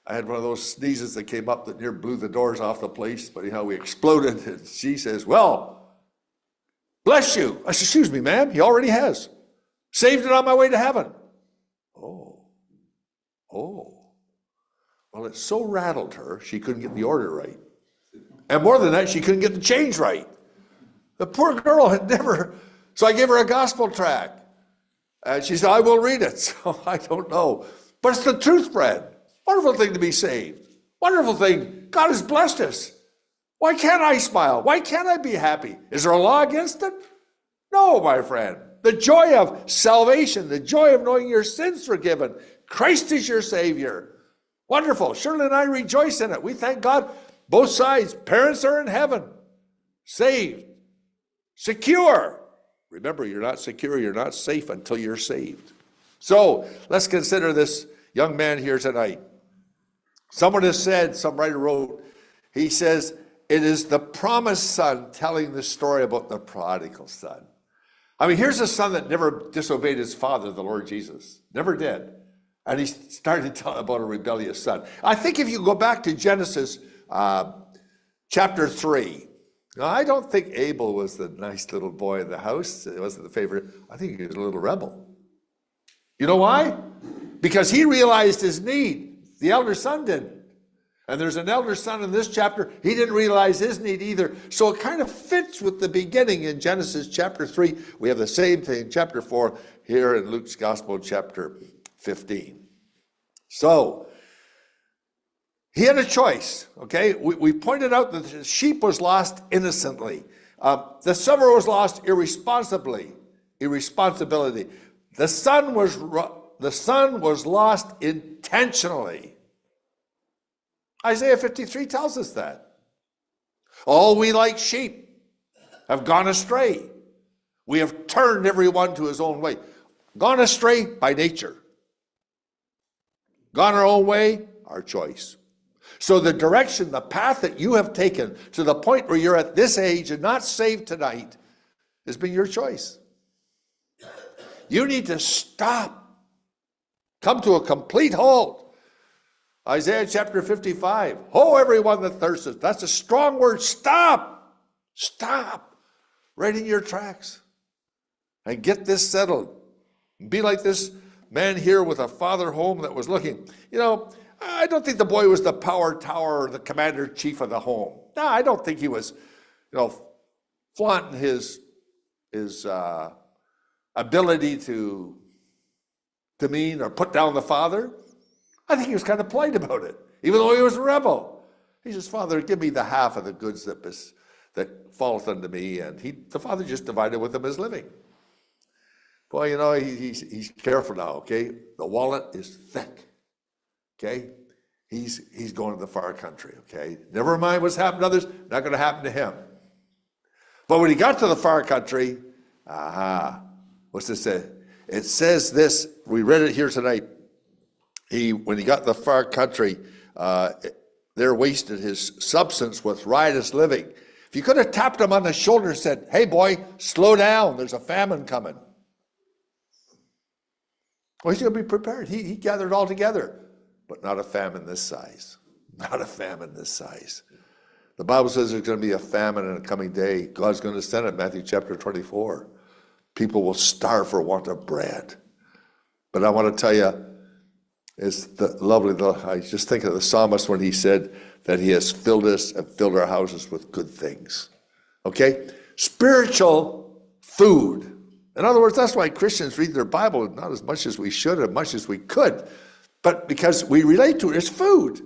I had one of those sneezes that came up that near blew the doors off the place, but anyhow, we exploded, and she says, well, bless you. I said, excuse me, ma'am, he already has. Saved it on my way to heaven. Oh. Well, it so rattled her, she couldn't get the order right. And more than that, she couldn't get the change right. The poor girl had never, so I gave her a gospel tract. And she said, I will read it. So I don't know. But it's the truth, Fred. Wonderful thing to be saved. Wonderful thing. God has blessed us. Why can't I smile? Why can't I be happy? Is there a law against it? No, my friend. The joy of salvation, the joy of knowing your sins forgiven. Christ is your Savior. Wonderful. Shirley and I rejoice in it. We thank God. Both sides. Parents are in heaven. Saved. Secure. Remember, you're not secure, you're not safe until you're saved. So let's consider this young man here tonight. Someone has said, some writer wrote, he says, it is the promised son telling the story about the prodigal son. I mean, here's a son that never disobeyed his father, the Lord Jesus. Never did. And he started telling about a rebellious son. I think if you go back to Genesis chapter 3, now, I don't think Abel was the nice little boy in the house. It wasn't the favorite. I think he was a little rebel. You know why? Because he realized his need. The elder son didn't. And there's an elder son in this chapter. He didn't realize his need either. So it kind of fits with the beginning in Genesis chapter 3. We have the same thing in chapter 4 here in Luke's Gospel, chapter 15. So, he had a choice, okay? We pointed out that the sheep was lost innocently. The summer was lost irresponsibly, irresponsibility. The son was lost intentionally. Isaiah 53 tells us that. All we like sheep have gone astray. We have turned everyone to his own way. Gone astray by nature. Gone our own way, our choice. So the direction, the path that you have taken to the point where you're at this age and not saved tonight has been your choice. You need to stop. Come to a complete halt. Isaiah chapter 55. Ho, everyone that thirsteth. That's a strong word. Stop. Stop. Right in your tracks. And get this settled. Be like this man here with a father home that was looking. You know, I don't think the boy was the power tower or the commander-in-chief of the home. No, I don't think he was, flaunting his ability to demean or put down the father. I think he was kind of polite about it, even though he was a rebel. He says, Father, give me the half of the goods that falleth unto me. And the father just divided with him his living. Boy, he's careful now, okay? The wallet is thick. Okay, he's going to the far country, okay? Never mind what's happened to others, not going to happen to him. But when he got to the far country, what's this say? It says this, we read it here tonight. When he got in the far country, there wasted his substance with riotous living. If you could have tapped him on the shoulder and said, hey boy, slow down, there's a famine coming. Well, he's going to be prepared. He gathered all together, but not a famine this size. Not a famine this size. The Bible says there's going to be a famine in a coming day. God's going to send it, Matthew chapter 24. People will starve for want of bread. But I want to tell you, it's I just think of the psalmist when he said that he has filled us and filled our houses with good things. Okay? Spiritual food. In other words, that's why Christians read their Bible not as much as we should, as much as we could, but because we relate to it as food.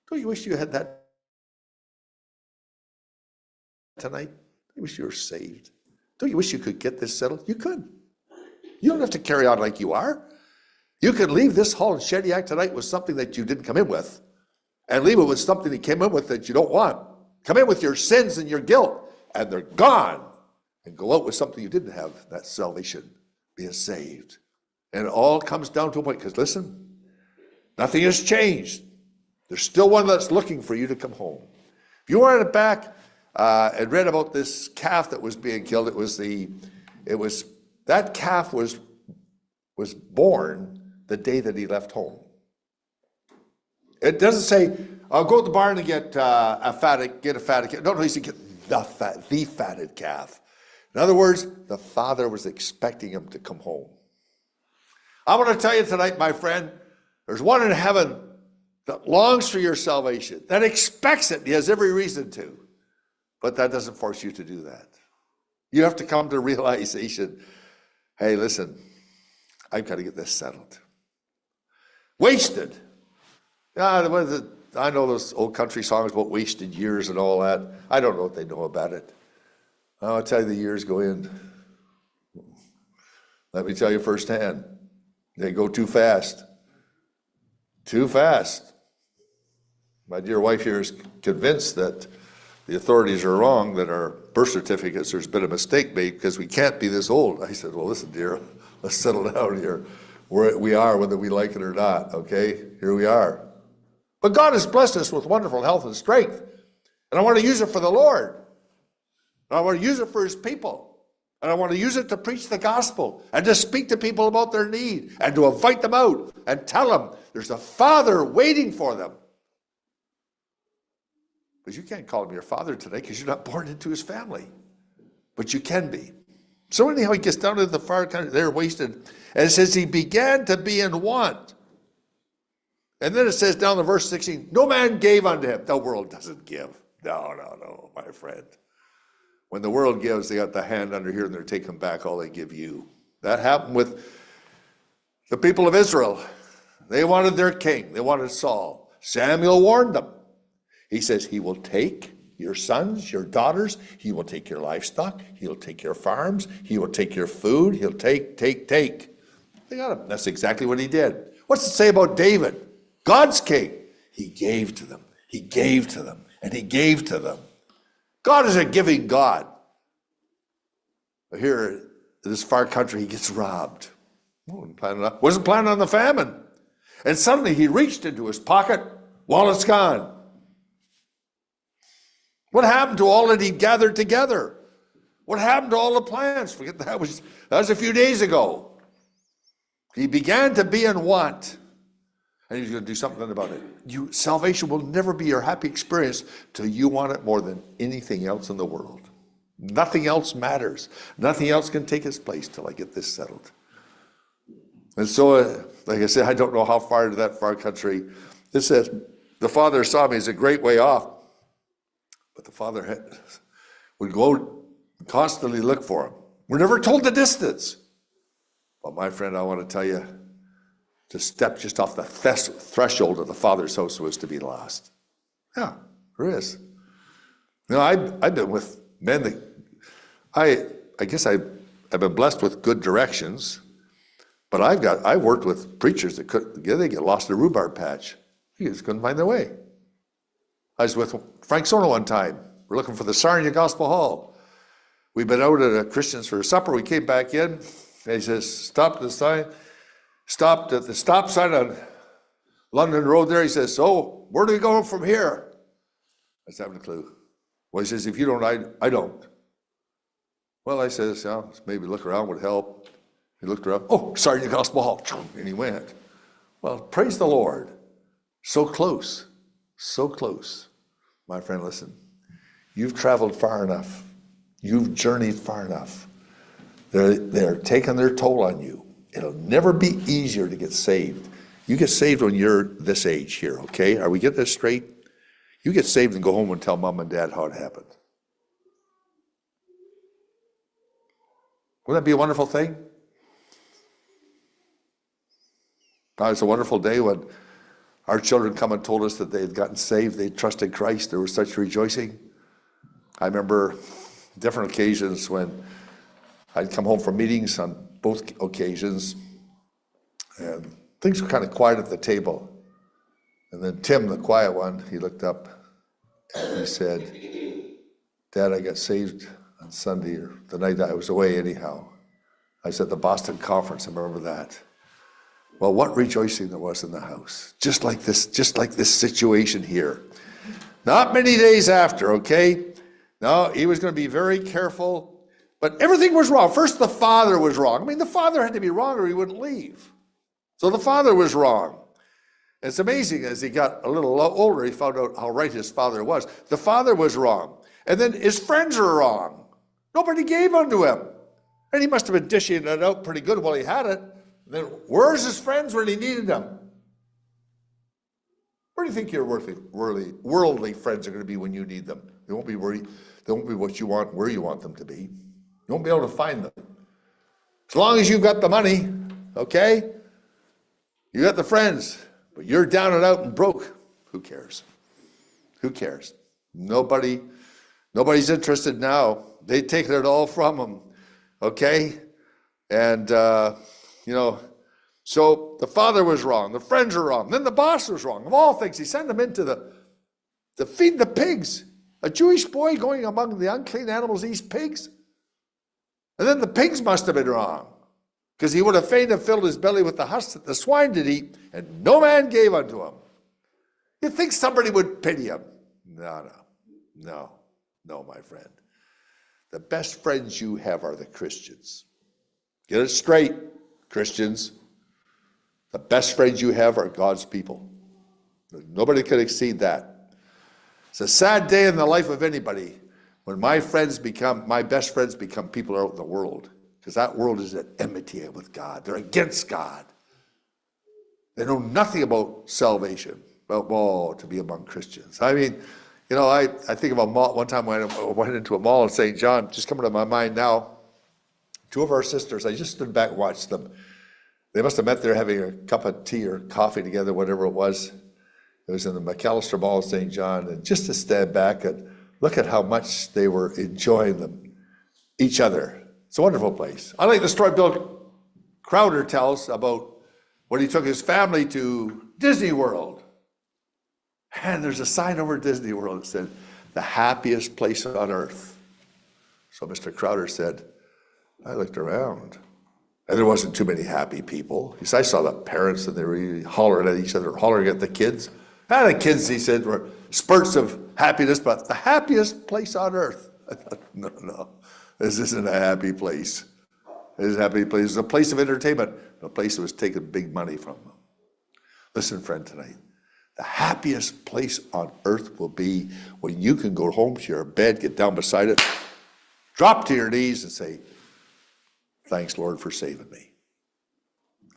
Don't you wish you had that tonight? Don't you wish you were saved? Don't you wish you could get this settled? You could. You don't have to carry on like you are. You could leave this hall in Shediac tonight with something that you didn't come in with, and leave it with something that came in with that you don't want. Come in with your sins and your guilt, and they're gone. And go out with something you didn't have, that's salvation, being saved. And it all comes down to a point, because listen, nothing has changed. There's still one that's looking for you to come home. If you went back and read about this calf that was being killed, that calf was born the day that he left home. It doesn't say, I'll go to the barn and get a fatted calf. No, he said get the fatted calf. In other words, the Father was expecting him to come home. I want to tell you tonight, my friend, there's one in heaven that longs for your salvation, that expects it. He has every reason to. But that doesn't force you to do that. You have to come to realization, hey, listen, I've got to get this settled. Wasted. I know those old country songs about wasted years and all that. I don't know what they know about it. I'll tell you, the years go in. Let me tell you firsthand, they go too fast. Too fast. My dear wife here is convinced that the authorities are wrong, that our birth certificates, there's been a mistake made because we can't be this old. I said, well, listen, dear, let's settle down here. We are, whether we like it or not, okay? Here we are. But God has blessed us with wonderful health and strength, and I want to use it for the Lord. I want to use it for his people. And I want to use it to preach the gospel and to speak to people about their need and to invite them out and tell them there's a Father waiting for them. But you can't call him your father today because you're not born into his family. But you can be. So anyhow, he gets down to the far country, they're wasted. And it says he began to be in want. And then it says down in verse 16, no man gave unto him. The world doesn't give. No, my friend. When the world gives, they got the hand under here and they're taking back all they give you. That happened with the people of Israel. They wanted their king. They wanted Saul. Samuel warned them. He says, he will take your sons, your daughters. He will take your livestock. He'll take your farms. He will take your food. He'll take. They got him. That's exactly what he did. What's it say about David? God's king. He gave to them. He gave to them. And he gave to them. God is a giving God. But here in this far country, he gets robbed. Wasn't planning on the famine. And suddenly he reached into his pocket, wallet's gone. What happened to all that he gathered together? What happened to all the plans? Forget that was a few days ago. He began to be in want. And he's going to do something about it. Salvation will never be your happy experience till you want it more than anything else in the world. Nothing else matters. Nothing else can take its place till I get this settled. And so, like I said, I don't know how far into that far country. It says, the father saw me as a great way off. But the father would go out and constantly look for him. We're never told the distance. But my friend, I want to tell you, to step just off the threshold of the Father's house was to be lost. Yeah, there is. You know, I've been with men that, I guess I've been blessed with good directions, but I worked with preachers that they get lost in a rhubarb patch. They just couldn't find their way. I was with Frank Sono one time. We're looking for the Sarnia Gospel Hall. We'd been out at a Christians for supper. We came back in. And he says, stopped at the stop sign on London Road there. He says, so where do we go from here? I said, I haven't a clue. Well, he says, if you don't, I don't. Well, I says, yeah, maybe look around would help. He looked around. Oh, Sergeant Gospel, and he went. Well, praise the Lord. So close, so close. My friend, listen, you've traveled far enough. You've journeyed far enough. They're taking their toll on you. It'll never be easier to get saved. You get saved when you're this age here, okay? Are we getting this straight? You get saved and go home and tell mom and dad how it happened. Wouldn't that be a wonderful thing? Now, it's a wonderful day when our children come and told us that they had gotten saved, they trusted Christ, there was such rejoicing. I remember different occasions when I'd come home from meetings on both occasions, and things were kind of quiet at the table. And then Tim, the quiet one, he looked up and he said, Dad, I got saved on Sunday, or the night I was away anyhow. I was at the Boston conference, I remember that. Well, what rejoicing there was in the house. Just like this situation here. Not many days after, okay? No, he was going to be very careful, but everything was wrong. First, the father was wrong. I mean, the father had to be wrong or he wouldn't leave. So the father was wrong. It's amazing, as he got a little older, he found out how right his father was. The father was wrong. And then his friends are wrong. Nobody gave unto him. And he must have been dishing it out pretty good while he had it. And then where's his friends when he needed them? Where do you think your worldly friends are going to be when you need them? They won't be what you want, where you want them to be. You won't be able to find them. As long as you've got the money, okay? You got the friends, but you're down and out and broke. Who cares? Who cares? Nobody's interested now. They've taken it all from them, okay? And, so the father was wrong. The friends are wrong. Then the boss was wrong. Of all things, he sent them into to feed the pigs. A Jewish boy going among the unclean animals eats pigs. And then the pigs must have been wrong, because he would have fain have filled his belly with the husks that the swine did eat, and no man gave unto him. You'd think somebody would pity him. No, my friend. The best friends you have are the Christians. Get it straight, Christians. The best friends you have are God's people. Nobody could exceed that. It's a sad day in the life of anybody when my best friends become people out in the world, because that world is at enmity with God. They're against God. They know nothing about salvation, but to be among Christians. I mean, I think of a mall. One time I went into a mall in St. John, just coming to my mind now. Two of our sisters, I just stood back and watched them. They must have met there having a cup of tea or coffee together, whatever it was. It was in the McAllister Mall in St. John, and just to stand back and look at how much they were enjoying each other. It's a wonderful place. I like the story Bill Crowder tells about when he took his family to Disney World. And there's a sign over Disney World that said, the happiest place on earth. So Mr. Crowder said, I looked around, and there wasn't too many happy people. He said, I saw the parents, and they were really hollering at each other, hollering at the kids. And the kids, he said, were spurts of happiness, but the happiest place on earth. I thought, no, this isn't a happy place. It is a happy place. It's a place of entertainment, a place that was taking big money from them. Listen, friend, tonight. The happiest place on earth will be when you can go home to your bed, get down beside it, drop to your knees and say, thanks, Lord, for saving me.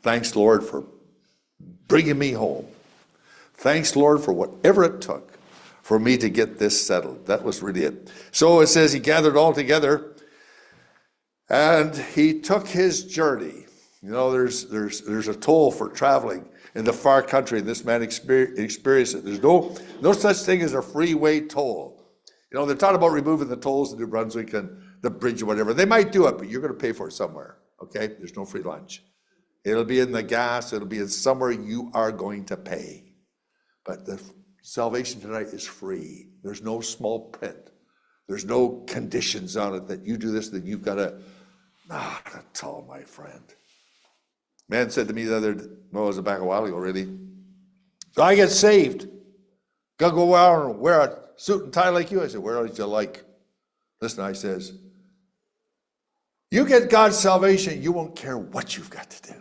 Thanks, Lord, for bringing me home. Thanks, Lord, for whatever it took for me to get this settled. That was really it. So it says he gathered all together and he took his journey. There's a toll for traveling in the far country. This man experienced it. There's no such thing as a freeway toll. They're talking about removing the tolls in New Brunswick and the bridge or whatever. They might do it, but you're going to pay for it somewhere, okay? There's no free lunch. It'll be in the gas. It'll be in somewhere you are going to pay. But the salvation tonight is free. There's no small print. There's no conditions on it that you do this, that you've got to Not at all, my friend. Man said to me the other day, well, it was back a while ago, really. So I get saved. Gotta go out and wear a suit and tie like you. I said, where else you like? Listen, I says, you get God's salvation, you won't care what you've got to do.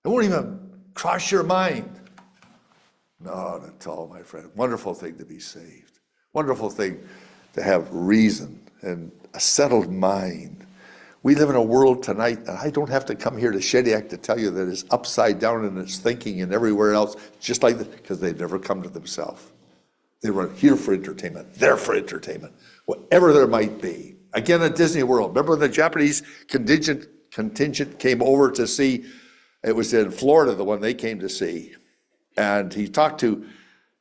It won't even cross your mind. No, not at all, my friend. Wonderful thing to be saved. Wonderful thing to have reason and a settled mind. We live in a world tonight, and I don't have to come here to Shediac to tell you that it's upside down in its thinking and everywhere else, just like that, because they've never come to themselves. They were here for entertainment, there for entertainment, whatever there might be. Again, at Disney World, remember when the Japanese contingent came over to see, it was in Florida, the one they came to see, and he talked to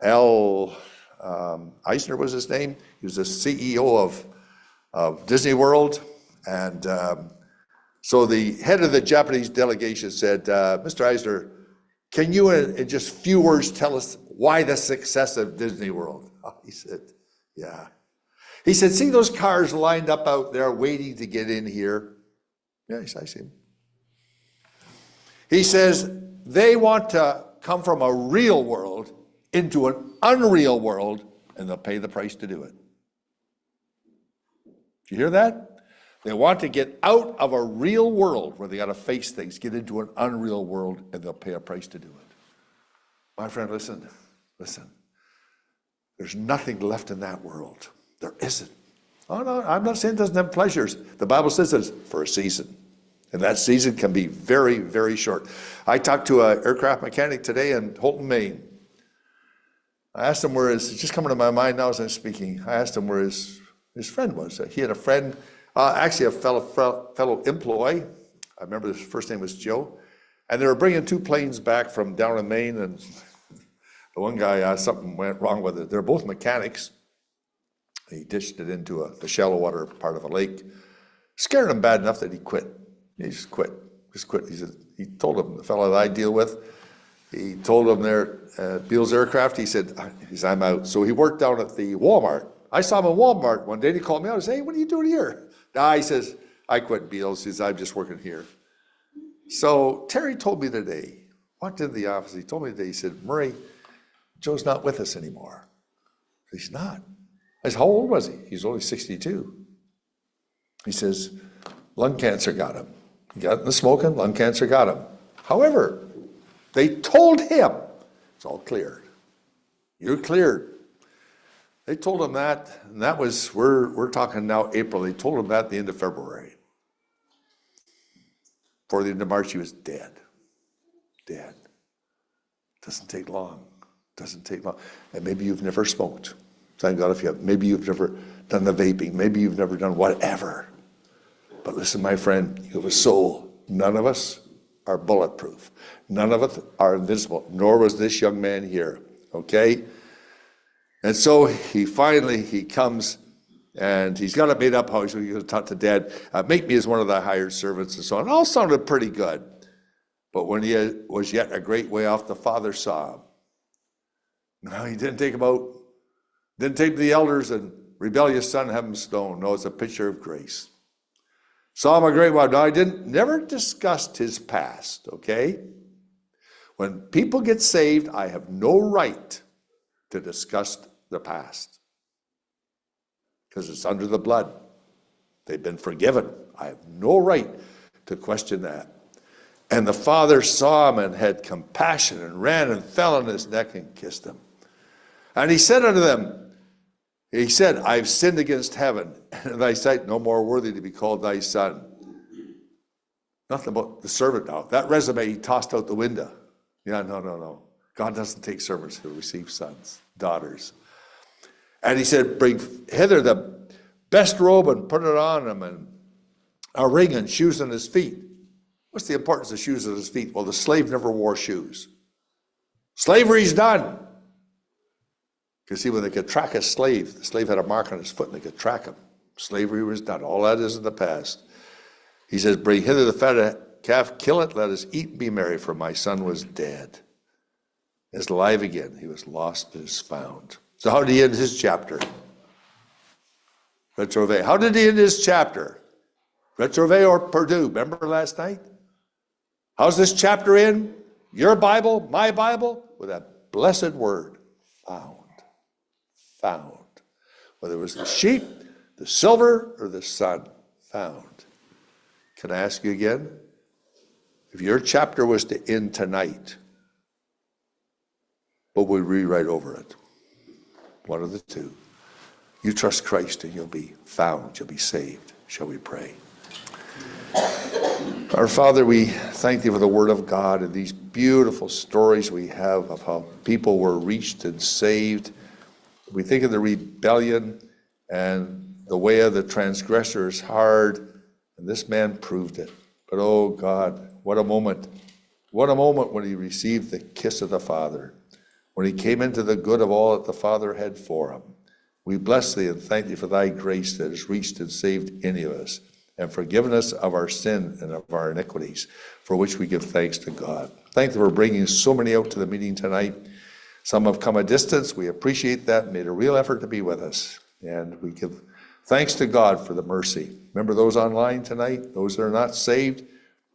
Al Eisner was his name. He was the CEO of Disney World. And so the head of the Japanese delegation said, Mr. Eisner, can you in just few words tell us why the success of Disney World? Oh, he said, yeah. He said, see those cars lined up out there waiting to get in here? Yes, I see them. He says, they want to come from a real world into an unreal world, and they'll pay the price to do it. Did you hear that? They want to get out of a real world where they got to face things, get into an unreal world, and they'll pay a price to do it. My friend, listen. There's nothing left in that world. There isn't. Oh, no, I'm not saying it doesn't have pleasures. The Bible says it's for a season. And that season can be very, very short. I talked to an aircraft mechanic today in Holton, Maine. I asked him where it's just coming to my mind now as I'm speaking. I asked him where his friend was. He had a friend, actually a fellow employee. I remember his first name was Joe. And they were bringing 2 planes back from down in Maine, and the one guy, something went wrong with it. They're both mechanics. He ditched it into the shallow water part of a lake. Scared him bad enough that he quit. He just quit. He said, he told him, the fellow that I deal with, he told him there at Beals Aircraft, he said, I'm out. So he worked down at the Walmart. I saw him at Walmart one day, and he called me out and said, hey, what are you doing here? He says, I quit Beals. He says, I'm just working here. So Terry told me today, walked into the office, he told me today, he said, Murray, Joe's not with us anymore. He's not. I said, how old was he? He's only 62. He says, lung cancer got him. He got in the smoking, lung cancer got him. However, they told him, it's all cleared. You're cleared. They told him that, and that was, we're talking now April, they told him that at the end of February. Before the end of March, he was dead. Dead. Doesn't take long. Doesn't take long. And maybe you've never smoked. Thank God if you have. Maybe you've never done the vaping. Maybe you've never done whatever. But listen, my friend, you have a soul. None of us are bulletproof. None of us are invincible, nor was this young man here, okay? And so he comes, and he's got it made up how he's going to talk to Dad. Make me as one of the hired servants and so on. It all sounded pretty good. But when he was yet a great way off, the father saw him. No, he didn't take the elders and rebellious son, have him stoned. No, it's a picture of grace. Saw him a great while. Now, I never discussed his past, okay? When people get saved, I have no right to discuss the past because it's under the blood. They've been forgiven. I have no right to question that. And the father saw him and had compassion and ran and fell on his neck and kissed him. And he said unto them, he said, I've sinned against heaven, and in thy sight no more worthy to be called thy son. Nothing about the servant now. That resume he tossed out the window. Yeah, no. God doesn't take servants who receive sons, daughters. And he said, bring hither the best robe and put it on him, and a ring and shoes on his feet. What's the importance of shoes on his feet? Well, the slave never wore shoes. Slavery's done. Because see, when they could track a slave, the slave had a mark on his foot and they could track him. Slavery was done. All that is in the past. He says, bring hither the fatted calf, kill it, let us eat and be merry, for my son was dead. Is alive again. He was lost and is found. So how did he end his chapter? Retrove. How did he end his chapter? Retrouvé or Purdue, remember last night? How's this chapter in? Your Bible, my Bible, with that blessed word, found. Found. Whether it was the sheep, the silver, or the son, found. Can I ask you again? If your chapter was to end tonight, what would we rewrite over it? One of the two. You trust Christ and you'll be found, you'll be saved. Shall we pray? Our Father, we thank you for the Word of God and these beautiful stories we have of how people were reached and saved. We think of the rebellion and the way of the transgressor is hard, and this man proved it. But oh God, what a moment. What a moment when he received the kiss of the Father, when he came into the good of all that the Father had for him. We bless thee and thank thee for thy grace that has reached and saved any of us, and forgiven us of our sin and of our iniquities, for which we give thanks to God. Thank you for bringing so many out to the meeting tonight. Some have come a distance. We appreciate that, made a real effort to be with us. And we give thanks to God for the mercy. Remember those online tonight, those that are not saved,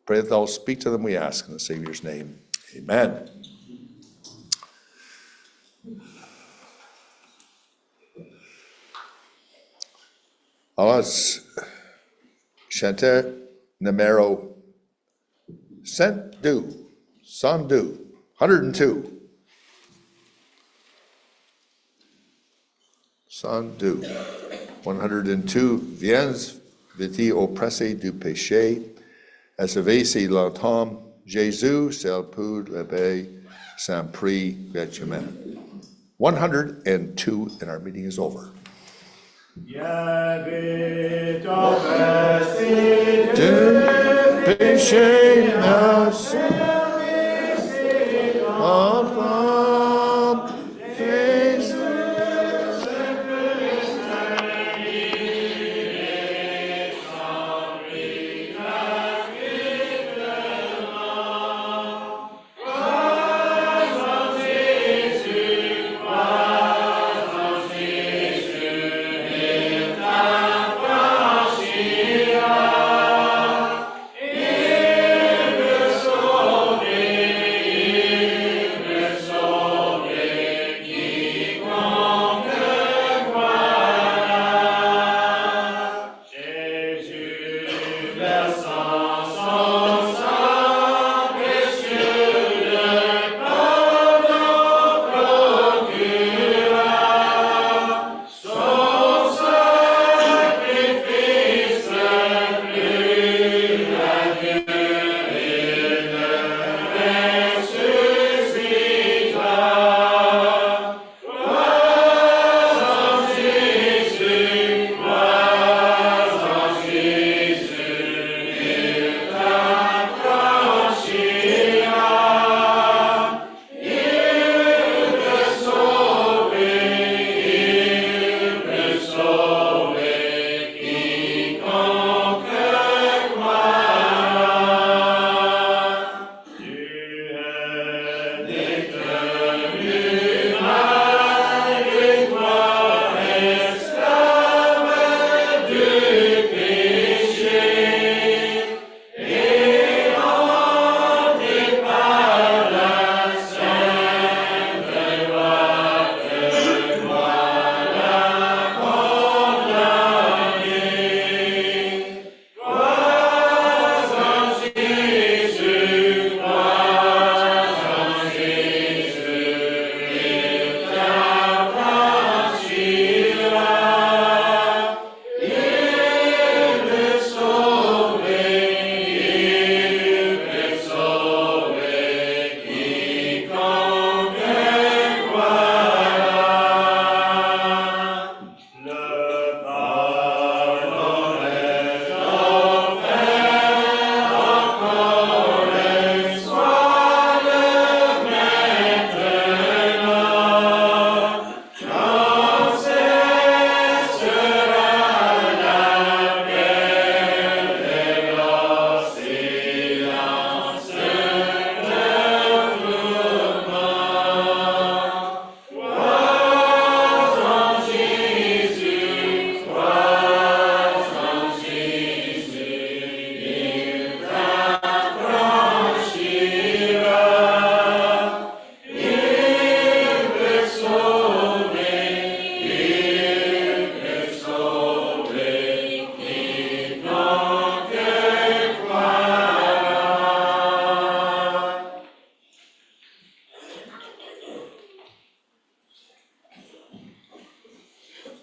pray that thou speak to them, we ask in the Savior's name. Amen. Let's chanter numero 102, 102. 102. Viens, viti oppressé du péché, assouvez si longtemps, Jésus, seul pour lever, sans prix gratuitement. 102, and our meeting is over. Viens vite, oppressé Du péché, merci.